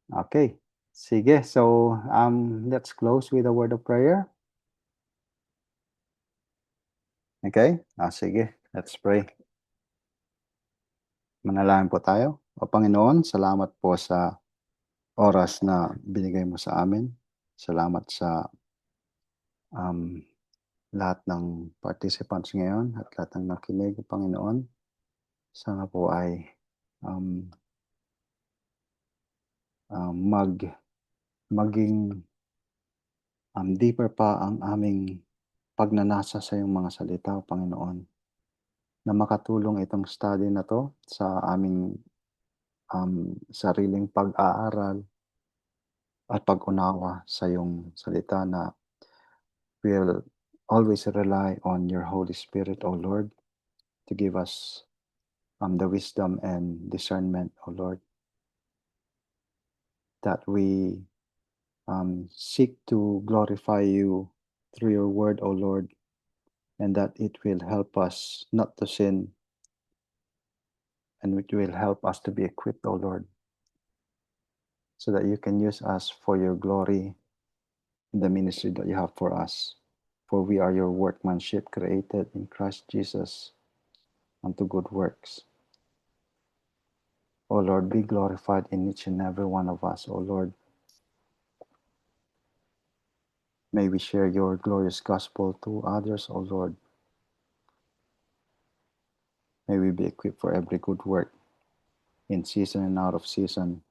Okay. Sige, so let's close with a word of prayer. Okay? Sige, let's pray. Manalangin po tayo. O Panginoon, salamat po sa oras na binigay mo sa amin. Salamat sa lahat ng participants ngayon at lahat ng nakinig, Panginoon. Sana po ay maging deeper pa ang aming pagnanasa sa iyong mga salita, Panginoon, na makatulong itong study na to sa aming sariling pag-aaral at pag-unawa sa iyong salita, na we'll always rely on your Holy Spirit, O Lord, to give us the wisdom and discernment, O Lord, that we seek to glorify you through your word, O Lord, and that it will help us not to sin, and it will help us to be equipped, O Lord, so that you can use us for your glory in the ministry that you have for us. For we are your workmanship, created in Christ Jesus unto good works. O Lord, be glorified in each and every one of us, O Lord. May we share your glorious gospel to others, O Lord. May we be equipped for every good work, in season and out of season.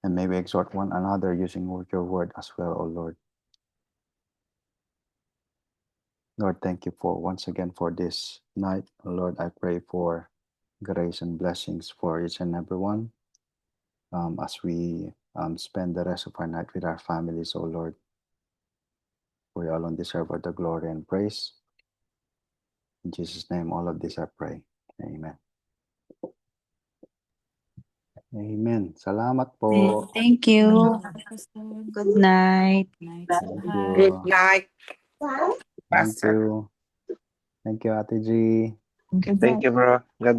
And may we exhort one another using your word as well, O Lord. Lord, thank you for once again for this night. Lord, I pray for grace and blessings for each and every one as we spend the rest of our night with our families, O Lord. We alone deserve the glory and praise. In Jesus' name, all of this I pray. Amen. Amen. Salamat po. Thank you. Good night. Thank you. Good night, Thank Pastor. you. Thank you, Ate G. Thank you, bro. God